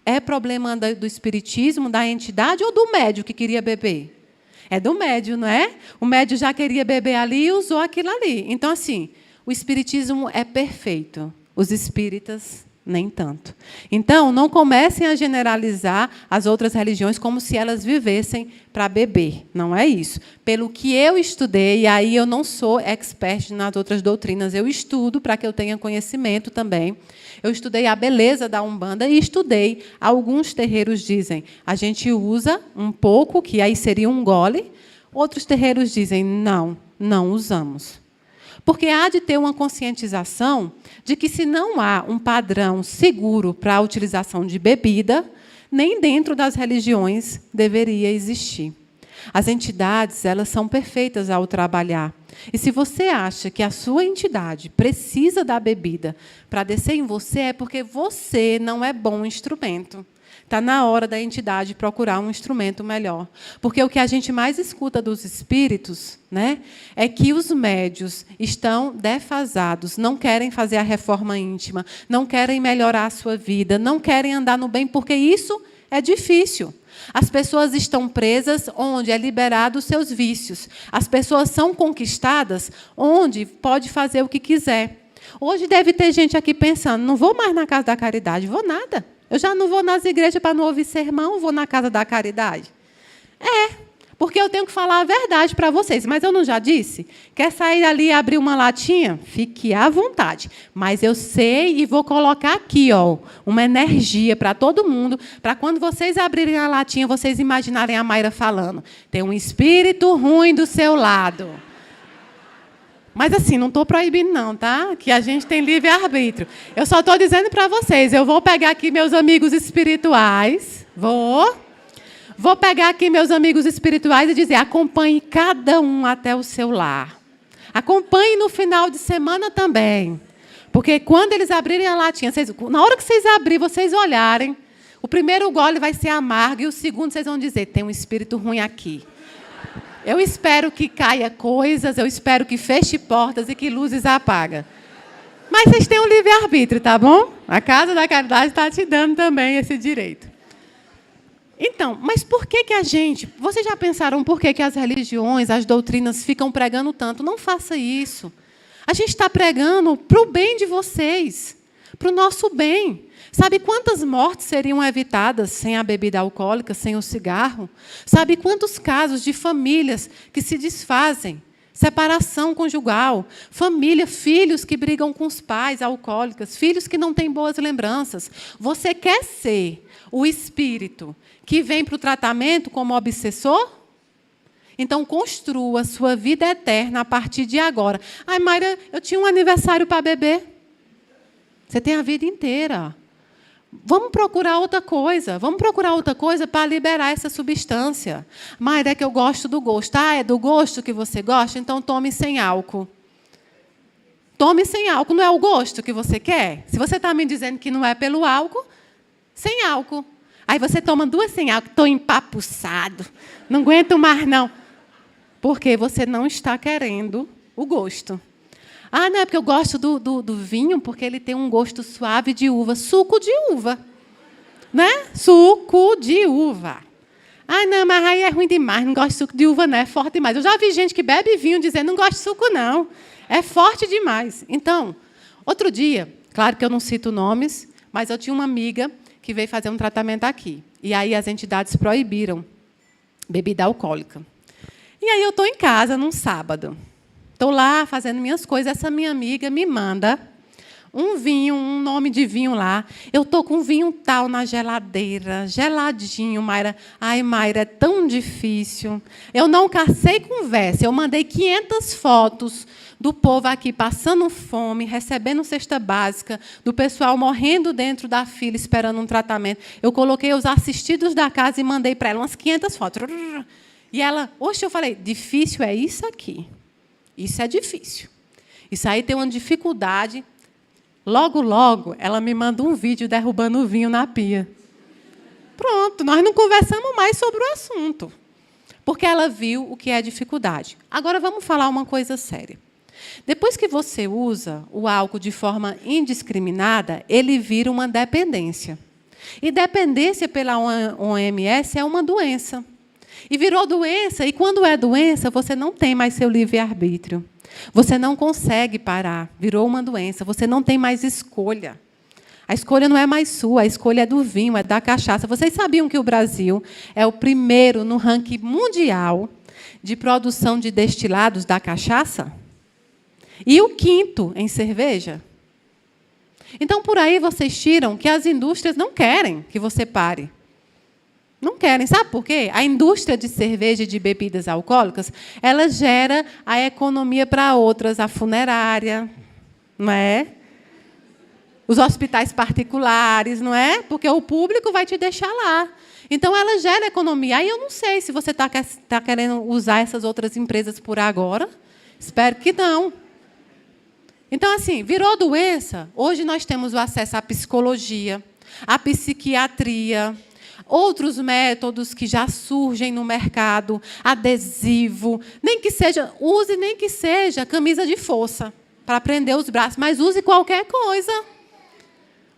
É problema do espiritismo, da entidade, ou do médium que queria beber? É do médium, não é? O médium já queria beber ali e usou aquilo ali. Então, assim, o espiritismo é perfeito. Os espíritas, nem tanto. Então, não comecem a generalizar as outras religiões como se elas vivessem para beber. Não é isso. Pelo que eu estudei, e aí eu não sou expert nas outras doutrinas, eu estudo para que eu tenha conhecimento também. Eu estudei a beleza da Umbanda e estudei. Alguns terreiros dizem, a gente usa um pouco, que aí seria um gole. Outros terreiros dizem, não, não usamos. Porque há de ter uma conscientização de que, se não há um padrão seguro para a utilização de bebida, nem dentro das religiões deveria existir. As entidades, elas são perfeitas ao trabalhar. E se você acha que a sua entidade precisa da bebida para descer em você, é porque você não é bom instrumento. Está na hora da entidade procurar um instrumento melhor. Porque o que a gente mais escuta dos espíritos, né, é que os médios estão defasados, não querem fazer a reforma íntima, não querem melhorar a sua vida, não querem andar no bem, porque isso é difícil. As pessoas estão presas onde é liberado os seus vícios. As pessoas são conquistadas onde pode fazer o que quiser. Hoje deve ter gente aqui pensando, não vou mais na Casa da Caridade, vou nada. Eu já não vou nas igrejas para não ouvir sermão, vou na Casa da Caridade. Porque eu tenho que falar a verdade para vocês. Mas eu não já disse? Quer sair ali e abrir uma latinha? Fique à vontade. Mas eu sei e vou colocar aqui, ó, uma energia para todo mundo, para quando vocês abrirem a latinha, vocês imaginarem a Mayra falando. Tem um espírito ruim do seu lado. Mas, assim, não estou proibindo, não, tá? Que a gente tem livre-arbítrio. Eu só estou dizendo para vocês, eu vou pegar aqui meus amigos espirituais, vou pegar aqui meus amigos espirituais e dizer, acompanhe cada um até o seu lar. Acompanhe no final de semana também. Porque quando eles abrirem a latinha, na hora que vocês abrirem, vocês olharem, o primeiro gole vai ser amargo e o segundo vocês vão dizer, tem um espírito ruim aqui. Eu espero que caia coisas, eu espero que feche portas e que luzes apaga. Mas vocês têm um livre-arbítrio, tá bom? A Casa da Caridade está te dando também esse direito. Então, mas por que a gente... Vocês já pensaram por que as religiões, as doutrinas ficam pregando tanto? Não faça isso. A gente está pregando para o bem de vocês, para o nosso bem. Sabe quantas mortes seriam evitadas sem a bebida alcoólica, sem o cigarro? Sabe quantos casos de famílias que se desfazem? Separação conjugal, família, filhos que brigam com os pais alcoólicos, filhos que não têm boas lembranças. Você quer ser o espírito que vem para o tratamento como obsessor? Então, construa a sua vida eterna a partir de agora. Ai, Mayra, eu tinha um aniversário para beber. Você tem a vida inteira. Vamos procurar outra coisa. Vamos procurar outra coisa para liberar essa substância. Mayra, é que eu gosto do gosto. Ah, é do gosto que você gosta? Então, tome sem álcool. Tome sem álcool. Não é o gosto que você quer? Se você está me dizendo que não é pelo álcool, sem álcool. Aí você toma 2 sem álcool. Estou empapuçado. Não aguento mais, não. Porque você não está querendo o gosto. Ah, não, é porque eu gosto do vinho, porque ele tem um gosto suave de uva. Suco de uva. Né? Suco de uva. Ai, não, mas aí é ruim demais, não gosto de suco de uva, não, é forte demais. Eu já vi gente que bebe vinho dizendo, não gosto de suco, não. É forte demais. Então, outro dia, claro que eu não cito nomes, mas eu tinha uma amiga que veio fazer um tratamento aqui. E aí as entidades proibiram bebida alcoólica. E aí eu estou em casa, num sábado. Estou lá fazendo minhas coisas, essa minha amiga me manda um vinho, um nome de vinho lá. Eu estou com um vinho tal na geladeira, geladinho, Mayra. Ai, Mayra, é tão difícil. Eu não cacei conversa. Eu mandei 500 fotos do povo aqui passando fome, recebendo cesta básica, do pessoal morrendo dentro da fila, esperando um tratamento. Eu coloquei os assistidos da casa e mandei para ela umas 500 fotos. E ela, oxe, eu falei, difícil é isso aqui. Isso é difícil. Isso aí tem uma dificuldade. Logo, logo, ela me manda um vídeo derrubando o vinho na pia. Pronto, nós não conversamos mais sobre o assunto. Porque ela viu o que é dificuldade. Agora, vamos falar uma coisa séria. Depois que você usa o álcool de forma indiscriminada, ele vira uma dependência. E dependência pela OMS é uma doença. E virou doença, e quando é doença, você não tem mais seu livre-arbítrio. Você não consegue parar, virou uma doença, você não tem mais escolha. A escolha não é mais sua, a escolha é do vinho, é da cachaça. Vocês sabiam que o Brasil é o primeiro no ranking mundial de produção de destilados da cachaça? E o quinto em cerveja? Então, por aí vocês tiram que as indústrias não querem que você pare. Não querem. Sabe por quê? A indústria de cerveja e de bebidas alcoólicas, ela gera a economia para outras, a funerária, não é? Os hospitais particulares, não é? Porque o público vai te deixar lá. Então, ela gera economia. Aí eu não sei se você está querendo usar essas outras empresas por agora. Espero que não. Então, assim, virou doença. Hoje nós temos o acesso à psicologia, à psiquiatria, outros métodos que já surgem no mercado, adesivo, nem que seja, use nem que seja camisa de força para prender os braços, mas use qualquer coisa.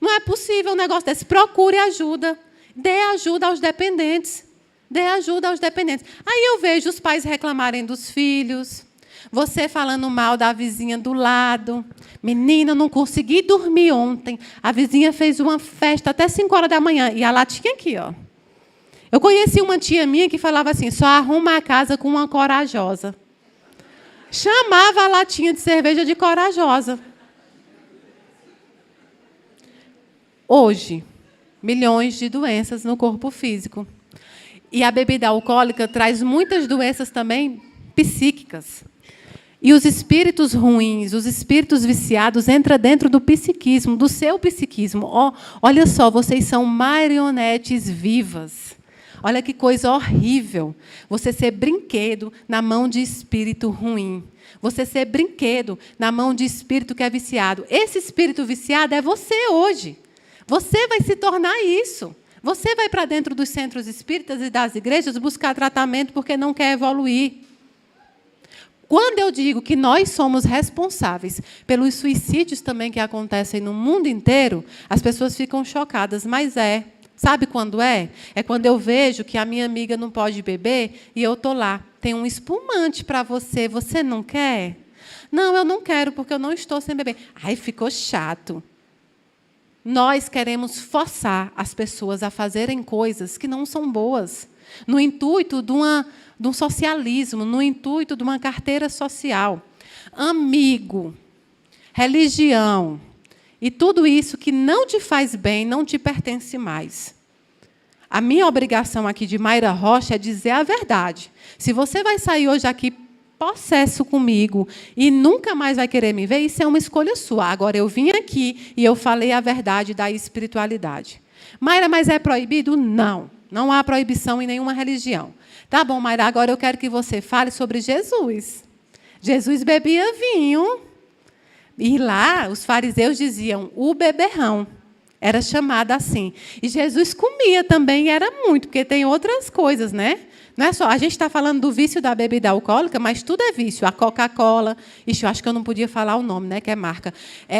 Não é possível um negócio desse. Procure ajuda. Dê ajuda aos dependentes. Dê ajuda aos dependentes. Aí eu vejo os pais reclamarem dos filhos, você falando mal da vizinha do lado. Menina, não consegui dormir ontem. A vizinha fez uma festa até 5 horas da manhã. E a latinha aqui, ó. Eu conheci uma tia minha que falava assim, só arruma a casa com uma corajosa. Chamava a latinha de cerveja de corajosa. Hoje, milhões de doenças no corpo físico. E a bebida alcoólica traz muitas doenças também psíquicas. E os espíritos ruins, os espíritos viciados, entram dentro do psiquismo, do seu psiquismo. Olha só, vocês são marionetes vivas. Olha que coisa horrível. Você ser brinquedo na mão de espírito ruim. Você ser brinquedo na mão de espírito que é viciado. Esse espírito viciado é você hoje. Você vai se tornar isso. Você vai para dentro dos centros espíritas e das igrejas buscar tratamento porque não quer evoluir. Quando eu digo que nós somos responsáveis pelos suicídios também que acontecem no mundo inteiro, as pessoas ficam chocadas, mas é. Sabe quando é? É quando eu vejo que a minha amiga não pode beber e eu estou lá. Tem um espumante para você, você não quer? Não, eu não quero porque eu não estou sem beber. Ai, ficou chato. Nós queremos forçar as pessoas a fazerem coisas que não são boas, no intuito de um socialismo, no intuito de uma carteira social. Amigo, religião e tudo isso que não te faz bem, não te pertence mais. A minha obrigação aqui de Mayra Rocha é dizer a verdade. Se você vai sair hoje aqui possesso comigo e nunca mais vai querer me ver, isso é uma escolha sua. Agora, eu vim aqui e eu falei a verdade da espiritualidade. Mayra, mas é proibido? Não. Não há proibição em nenhuma religião. Tá bom, Mayra, agora eu quero que você fale sobre Jesus. Jesus bebia vinho. E lá, os fariseus diziam, o beberrão. Era chamado assim. E Jesus comia também, e era muito, porque tem outras coisas, né? Não é só, a gente está falando do vício da bebida alcoólica, mas tudo é vício. A Coca-Cola, eu acho que eu não podia falar o nome, né, que é marca.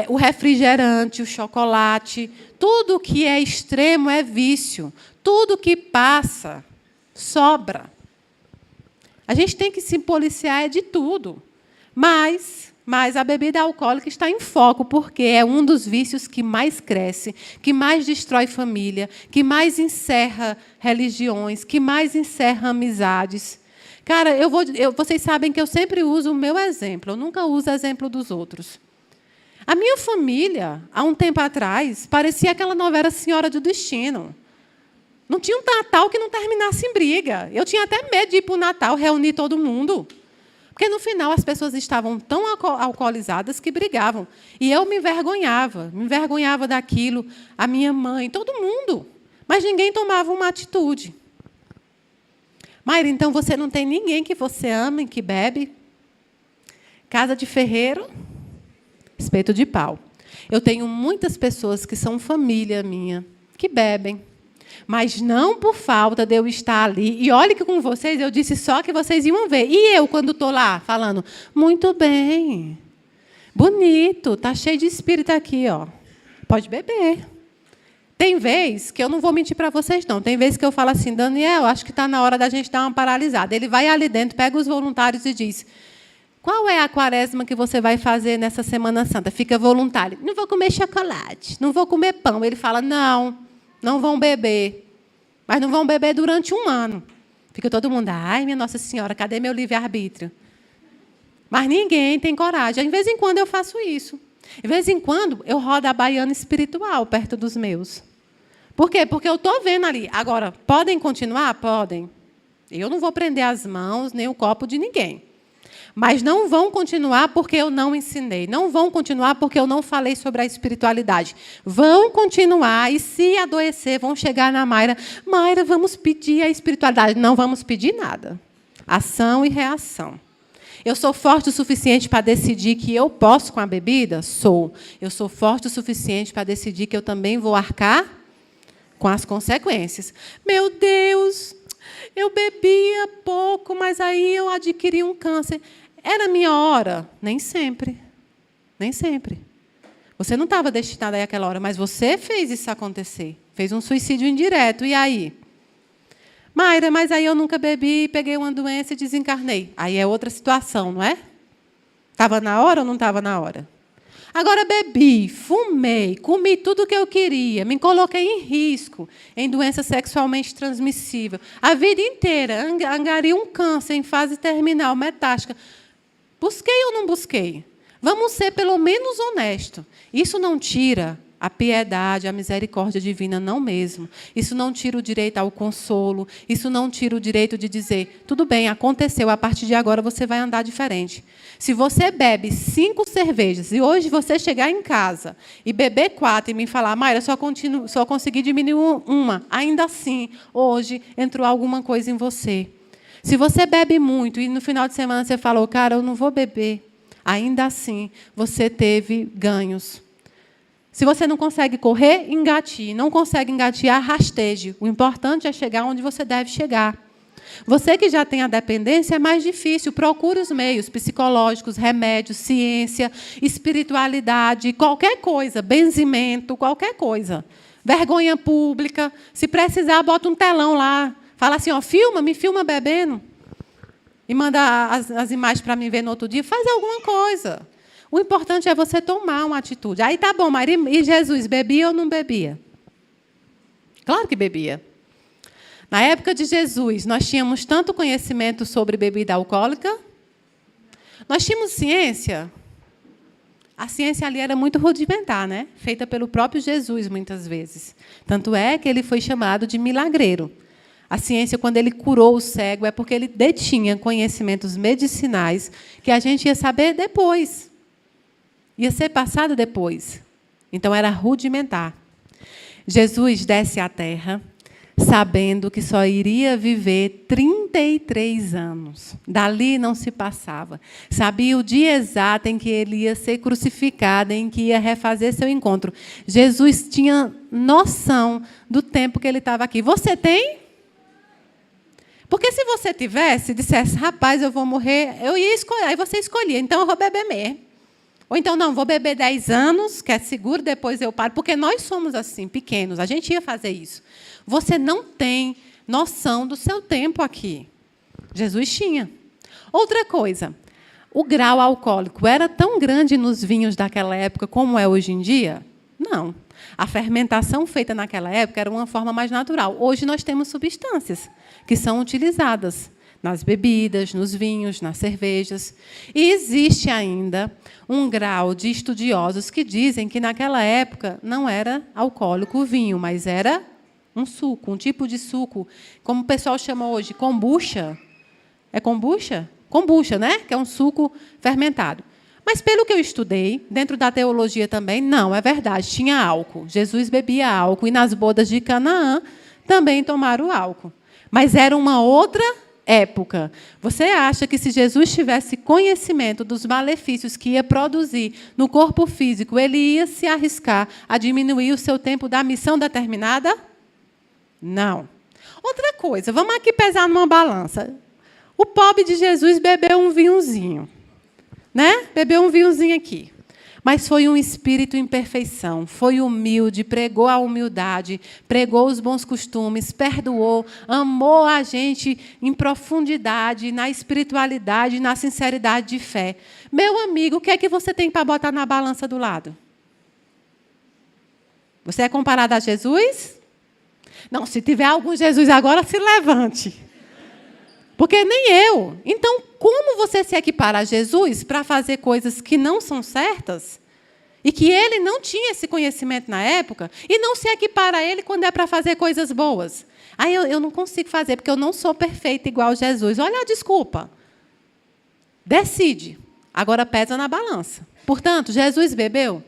O refrigerante, o chocolate, tudo que é extremo é vício. Tudo que passa Sobra. A gente tem que se policiar de tudo. Mas a bebida alcoólica está em foco, porque é um dos vícios que mais cresce, que mais destrói família, que mais encerra religiões, que mais encerra amizades. Cara, vocês sabem que eu sempre uso o meu exemplo, eu nunca uso o exemplo dos outros. A minha família, há um tempo atrás, parecia aquela novela Senhora do Destino. Não tinha um Natal que não terminasse em briga. Eu tinha até medo de ir para o Natal, reunir todo mundo. Porque, no final, as pessoas estavam tão alcoolizadas que brigavam. E eu me envergonhava daquilo, a minha mãe, todo mundo. Mas ninguém tomava uma atitude. Mayra, então você não tem ninguém que você ama e que bebe? Casa de ferreiro, espeto de pau. Eu tenho muitas pessoas que são família minha, que bebem. Mas não por falta de eu estar ali. E olhe que com vocês eu disse só que vocês iam ver. E eu, quando estou lá, falando, muito bem, bonito, está cheio de espírito aqui, ó. Pode beber. Tem vez que eu não vou mentir para vocês, não. Tem vez que eu falo assim, Daniel, acho que está na hora da gente dar uma paralisada. Ele vai ali dentro, pega os voluntários e diz, qual é a quaresma que você vai fazer nessa Semana Santa? Fica voluntário. Não vou comer chocolate, não vou comer pão. Ele fala, não vão beber. Mas não vão beber durante um ano. Fica todo mundo, ai, minha Nossa Senhora, cadê meu livre-arbítrio? Mas ninguém tem coragem. De vez em quando eu faço isso. De vez em quando eu rodo a baiana espiritual perto dos meus. Por quê? Porque eu estou vendo ali. Agora, podem continuar? Podem. Eu não vou prender as mãos nem o copo de ninguém. Mas não vão continuar porque eu não ensinei. Não vão continuar porque eu não falei sobre a espiritualidade. Vão continuar e, se adoecer, vão chegar na Mayra. Mayra, vamos pedir a espiritualidade. Não vamos pedir nada. Ação e reação. Eu sou forte o suficiente para decidir que eu posso com a bebida? Sou. Eu sou forte o suficiente para decidir que eu também vou arcar com as consequências. Meu Deus, eu bebia pouco, mas aí eu adquiri um câncer. Era a minha hora? Nem sempre. Nem sempre. Você não estava destinado a aquela hora, mas você fez isso acontecer. Fez um suicídio indireto. E aí? Mayra, mas aí eu nunca bebi, peguei uma doença e desencarnei. Aí é outra situação, não é? Estava na hora ou não estava na hora? Agora bebi, fumei, comi tudo o que eu queria, me coloquei em risco, em doença sexualmente transmissível. A vida inteira, angariei um câncer em fase terminal, metástica. Busquei ou não busquei? Vamos ser pelo menos honestos. Isso não tira a piedade, a misericórdia divina, não mesmo. Isso não tira o direito ao consolo. Isso não tira o direito de dizer, tudo bem, aconteceu, a partir de agora você vai andar diferente. Se você bebe 5 cervejas e hoje você chegar em casa e beber 4 e me falar, Mayra, só consegui diminuir uma, ainda assim, hoje entrou alguma coisa em você. Se você bebe muito e no final de semana você falou, cara, eu não vou beber, ainda assim, você teve ganhos. Se você não consegue correr, engatie. Não consegue engatear, rasteje. O importante é chegar onde você deve chegar. Você que já tem a dependência, é mais difícil. Procure os meios psicológicos, remédios, ciência, espiritualidade, qualquer coisa, benzimento, qualquer coisa. Vergonha pública. Se precisar, bota um telão lá. Fala assim, ó, me filma bebendo. E manda as imagens para mim ver no outro dia. Faz alguma coisa. O importante é você tomar uma atitude. Aí tá bom, Maria, e Jesus, bebia ou não bebia? Claro que bebia. Na época de Jesus, nós tínhamos tanto conhecimento sobre bebida alcoólica. Nós tínhamos ciência. A ciência ali era muito rudimentar, né? Feita pelo próprio Jesus, muitas vezes. Tanto é que ele foi chamado de milagreiro. A ciência, quando ele curou o cego, é porque ele detinha conhecimentos medicinais que a gente ia saber depois. Ia ser passado depois. Então, era rudimentar. Jesus desce à terra, sabendo que só iria viver 33 anos. Dali não se passava. Sabia o dia exato em que ele ia ser crucificado, em que ia refazer seu encontro. Jesus tinha noção do tempo que ele estava aqui. Você tem? Porque se você tivesse, dissesse, rapaz, eu vou morrer, eu ia escolher. Aí você escolhia, então eu vou beber mesmo. Ou então, não, vou beber 10 anos, que é seguro, depois eu paro. Porque nós somos assim, pequenos, a gente ia fazer isso. Você não tem noção do seu tempo aqui. Jesus tinha. Outra coisa, o grau alcoólico era tão grande nos vinhos daquela época como é hoje em dia? Não. A fermentação feita naquela época era uma forma mais natural. Hoje nós temos substâncias que são utilizadas nas bebidas, nos vinhos, nas cervejas. E existe ainda um grau de estudiosos que dizem que naquela época não era alcoólico o vinho, mas era um suco, um tipo de suco, como o pessoal chama hoje, kombucha. É kombucha? Kombucha, né? Que é um suco fermentado. Mas, pelo que eu estudei, dentro da teologia também, não, é verdade, tinha álcool. Jesus bebia álcool, e nas bodas de Canaã também tomaram álcool. Mas era uma outra época. Você acha que se Jesus tivesse conhecimento dos malefícios que ia produzir no corpo físico, ele ia se arriscar a diminuir o seu tempo da missão determinada? Não. Outra coisa, vamos aqui pesar numa balança. O pobre de Jesus bebeu um vinhozinho. Né? Bebeu um vinhozinho aqui. Mas foi um espírito em perfeição, foi humilde, pregou a humildade, pregou os bons costumes, perdoou, amou a gente em profundidade, na espiritualidade, na sinceridade de fé. Meu amigo, o que é que você tem para botar na balança do lado? Você é comparado a Jesus? Não, se tiver algum Jesus agora, se levante. Porque nem eu. Então, como você se equipara a Jesus para fazer coisas que não são certas, e que ele não tinha esse conhecimento na época, e não se equipara a ele quando é para fazer coisas boas? Aí eu não consigo fazer, porque eu não sou perfeita igual Jesus. Olha a desculpa. Decide. Agora pesa na balança. Portanto, Jesus bebeu?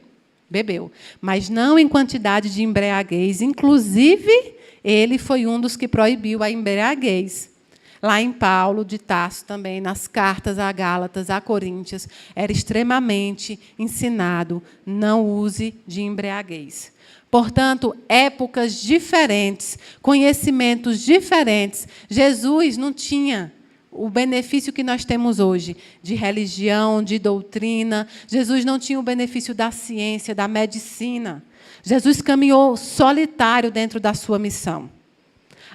Bebeu. Mas não em quantidade de embriaguez. Inclusive, ele foi um dos que proibiu a embriaguez. Lá em Paulo de Tarso também, nas cartas a Gálatas, a Coríntios, era extremamente ensinado, não use de embriaguez. Portanto, épocas diferentes, conhecimentos diferentes. Jesus não tinha o benefício que nós temos hoje, de religião, de doutrina. Jesus não tinha o benefício da ciência, da medicina. Jesus caminhou solitário dentro da sua missão.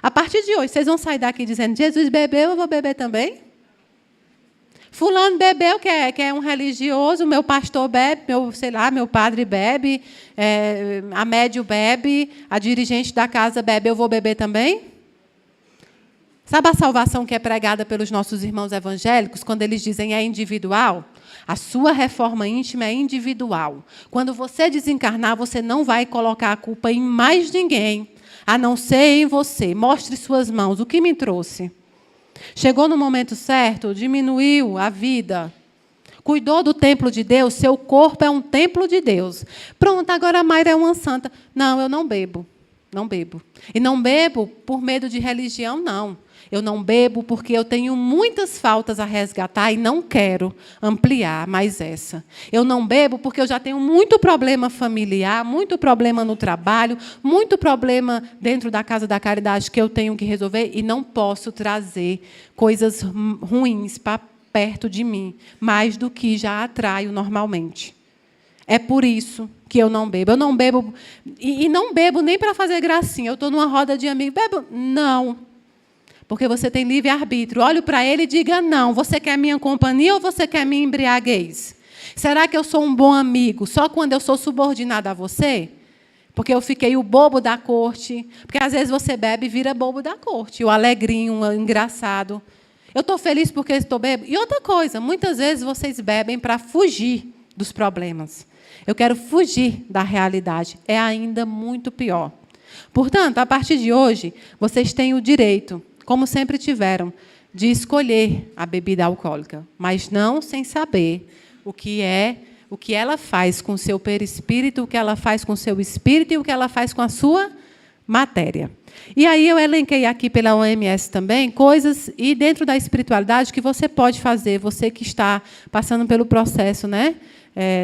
A partir de hoje, vocês vão sair daqui dizendo, Jesus bebeu, eu vou beber também? Fulano bebeu, que é um religioso, meu pastor bebe, meu padre bebe, a médio bebe, a dirigente da casa bebe, eu vou beber também? Sabe a salvação que é pregada pelos nossos irmãos evangélicos, quando eles dizem é individual? A sua reforma íntima é individual. Quando você desencarnar, você não vai colocar a culpa em mais ninguém, a não ser em você. Mostre suas mãos. O que me trouxe? Chegou no momento certo, diminuiu a vida, cuidou do templo de Deus, seu corpo é um templo de Deus. Pronto, agora a Mayra é uma santa. Não, eu não bebo. Não bebo. E não bebo por medo de religião, não. Eu não bebo porque eu tenho muitas faltas a resgatar e não quero ampliar mais essa. Eu não bebo porque eu já tenho muito problema familiar, muito problema no trabalho, muito problema dentro da Casa da Caridade que eu tenho que resolver e não posso trazer coisas ruins para perto de mim, mais do que já atraio normalmente. É por isso que eu não bebo. Eu não bebo, e não bebo nem para fazer gracinha. Eu estou numa roda de amigos, bebo? Não. Porque você tem livre-arbítrio. Olho para ele e diga não. Você quer minha companhia ou você quer minha embriaguez? Será que eu sou um bom amigo só quando eu sou subordinada a você? Porque eu fiquei o bobo da corte. Porque, às vezes, você bebe e vira bobo da corte. O alegrinho, o engraçado. Eu estou feliz porque estou bebendo. E outra coisa, muitas vezes vocês bebem para fugir dos problemas. Eu quero fugir da realidade. É ainda muito pior. Portanto, a partir de hoje, vocês têm o direito, como sempre tiveram, de escolher a bebida alcoólica, mas não sem saber o que ela faz com o seu perispírito, o que ela faz com o seu espírito e o que ela faz com a sua matéria. E aí eu elenquei aqui pela OMS também coisas, e dentro da espiritualidade, que você pode fazer, você que está passando pelo processo, né,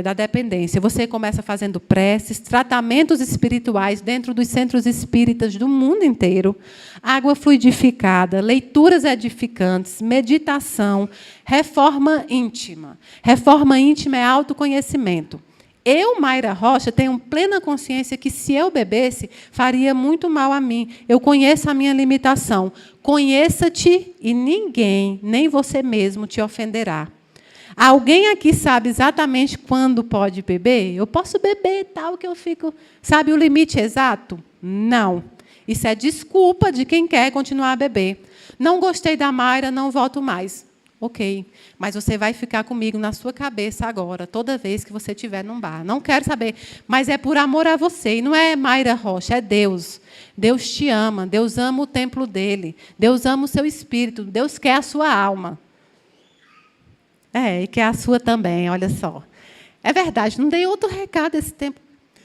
da dependência. Você começa fazendo preces, tratamentos espirituais dentro dos centros espíritas do mundo inteiro, água fluidificada, leituras edificantes, meditação, reforma íntima. Reforma íntima é autoconhecimento. Eu, Mayra Rocha, tenho plena consciência que se eu bebesse, faria muito mal a mim. Eu conheço a minha limitação. Conheça-te e ninguém, nem você mesmo, te ofenderá. Alguém aqui sabe exatamente quando pode beber? Eu posso beber tal que eu fico... Sabe o limite exato? Não. Isso é desculpa de quem quer continuar a beber. Não gostei da Mayra, não volto mais. Ok, mas você vai ficar comigo na sua cabeça agora, toda vez que você estiver num bar. Não quero saber, mas é por amor a você. E não é Mayra Rocha, é Deus. Deus te ama, Deus ama o templo dele. Deus ama o seu espírito, Deus quer a sua alma. E quer a sua também, olha só. É verdade, não dei outro recado esse tempo.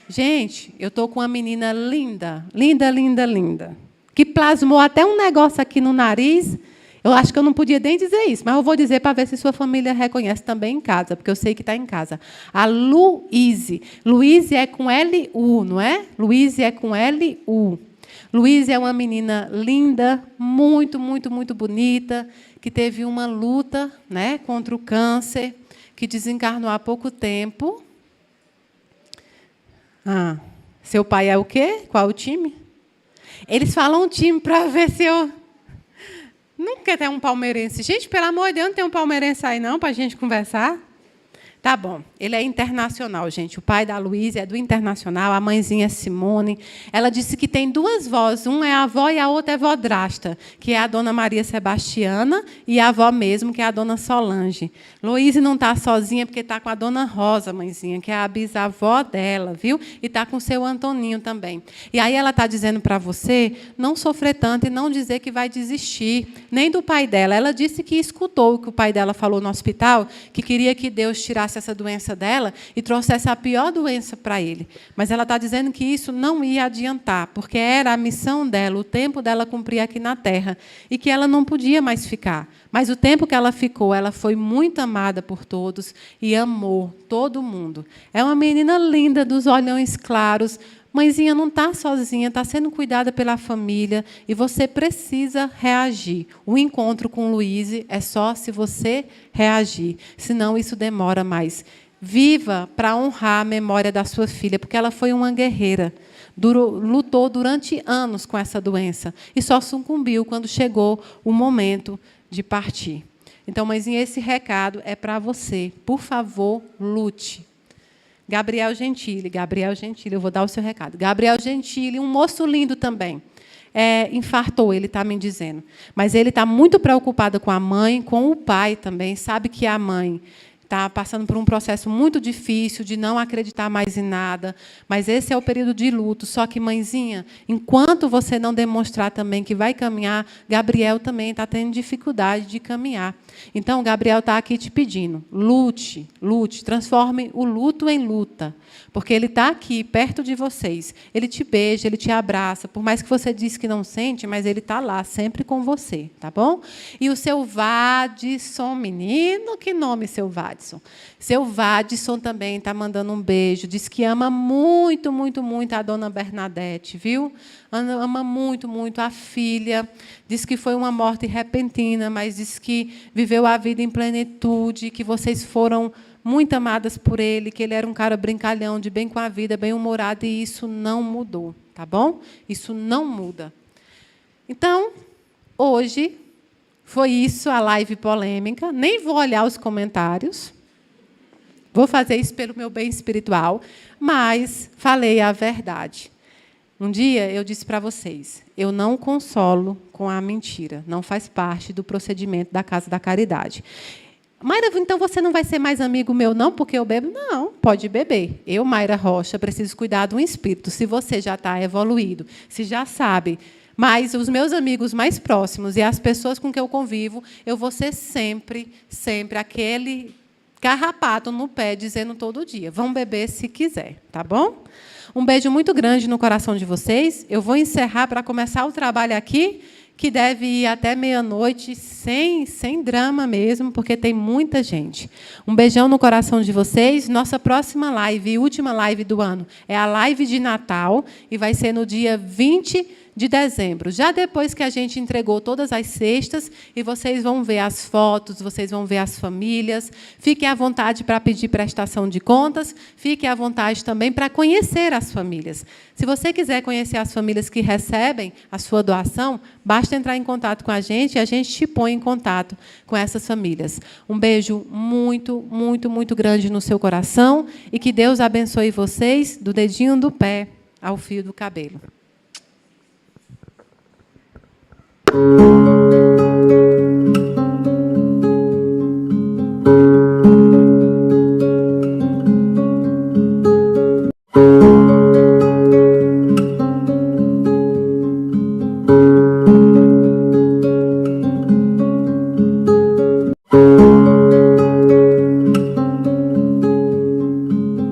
Gente, eu estou com uma menina linda, linda, linda, linda, que plasmou até um negócio aqui no nariz. Eu acho que eu não podia nem dizer isso, mas eu vou dizer para ver se sua família reconhece também em casa, porque eu sei que está em casa. A Luíse. Luíse é com L-U, não é? Luíse é com L-U. Luíse é uma menina linda, muito, muito, muito bonita, que teve uma luta, né, contra o câncer, que desencarnou há pouco tempo. Seu pai é o quê? Qual o time? Eles falam um time para ver se eu... Nunca tem um palmeirense. Gente, pelo amor de Deus, não tem um palmeirense aí, não, para a gente conversar? Tá bom. Ele é internacional, gente. O pai da Luísa é do Internacional, a mãezinha é Simone. Ela disse que tem duas vós. Um é a avó e a outra é vodrasta, que é a dona Maria Sebastiana, e a avó mesmo, que é a dona Solange. Luísa não está sozinha, porque está com a dona Rosa, mãezinha, que é a bisavó dela, viu? E está com o seu Antoninho também. E aí ela está dizendo para você não sofrer tanto e não dizer que vai desistir, nem do pai dela. Ela disse que escutou o que o pai dela falou no hospital, que queria que Deus tirasse essa doença dela e trouxesse a pior doença para ele. Mas ela está dizendo que isso não ia adiantar, porque era a missão dela, o tempo dela cumprir aqui na Terra, e que ela não podia mais ficar. Mas o tempo que ela ficou, ela foi muito amada por todos e amou todo mundo. É uma menina linda, dos olhões claros. Mãezinha não está sozinha, está sendo cuidada pela família e você precisa reagir. O encontro com Luíse é só se você reagir, senão isso demora mais. Viva para honrar a memória da sua filha, porque ela foi uma guerreira. Lutou durante anos com essa doença e só sucumbiu quando chegou o momento de partir. Então, mãezinha, esse recado é para você. Por favor, lute. Gabriel Gentili, eu vou dar o seu recado. Gabriel Gentili, um moço lindo também. Infartou, ele está me dizendo. Mas ele está muito preocupado com a mãe, com o pai também. Sabe que a mãe está passando por um processo muito difícil de não acreditar mais em nada. Mas esse é o período de luto. Só que, mãezinha, enquanto você não demonstrar também que vai caminhar, Gabriel também está tendo dificuldade de caminhar. Então, o Gabriel está aqui te pedindo, lute, lute, transforme o luto em luta, porque ele está aqui, perto de vocês. Ele te beija, ele te abraça, por mais que você disse que não sente, mas ele está lá, sempre com você, tá bom? E o seu Vadson, menino, que nome, seu Vadson? Seu Vadson também está mandando um beijo, diz que ama muito, muito, muito a dona Bernadette, viu? Ama muito, muito a filha, diz que foi uma morte repentina, mas diz que viveu a vida em plenitude, que vocês foram muito amadas por ele, que ele era um cara brincalhão, de bem com a vida, bem-humorado, e isso não mudou, tá bom? Isso não muda. Então, hoje, foi isso a live polêmica, nem vou olhar os comentários, vou fazer isso pelo meu bem espiritual, mas falei a verdade. Um dia eu disse para vocês, eu não consolo com a mentira, não faz parte do procedimento da Casa da Caridade. Mayra, então você não vai ser mais amigo meu, não, porque eu bebo? Não, pode beber. Eu, Mayra Rocha, preciso cuidar de um espírito. Se você já está evoluído, se já sabe, mas os meus amigos mais próximos e as pessoas com que eu convivo, eu vou ser sempre, sempre aquele carrapato no pé, dizendo todo dia, vão beber se quiser, tá bom? Um beijo muito grande no coração de vocês. Eu vou encerrar para começar o trabalho aqui, que deve ir até meia-noite, sem drama mesmo, porque tem muita gente. Um beijão no coração de vocês. Nossa próxima live, e última live do ano, é a live de Natal, e vai ser no dia 20 de dezembro, já depois que a gente entregou todas as cestas, e vocês vão ver as fotos, vocês vão ver as famílias. Fiquem à vontade para pedir prestação de contas, fiquem à vontade também para conhecer as famílias. Se você quiser conhecer as famílias que recebem a sua doação, basta entrar em contato com a gente e a gente te põe em contato com essas famílias. Um beijo muito, muito, muito grande no seu coração e que Deus abençoe vocês do dedinho do pé ao fio do cabelo.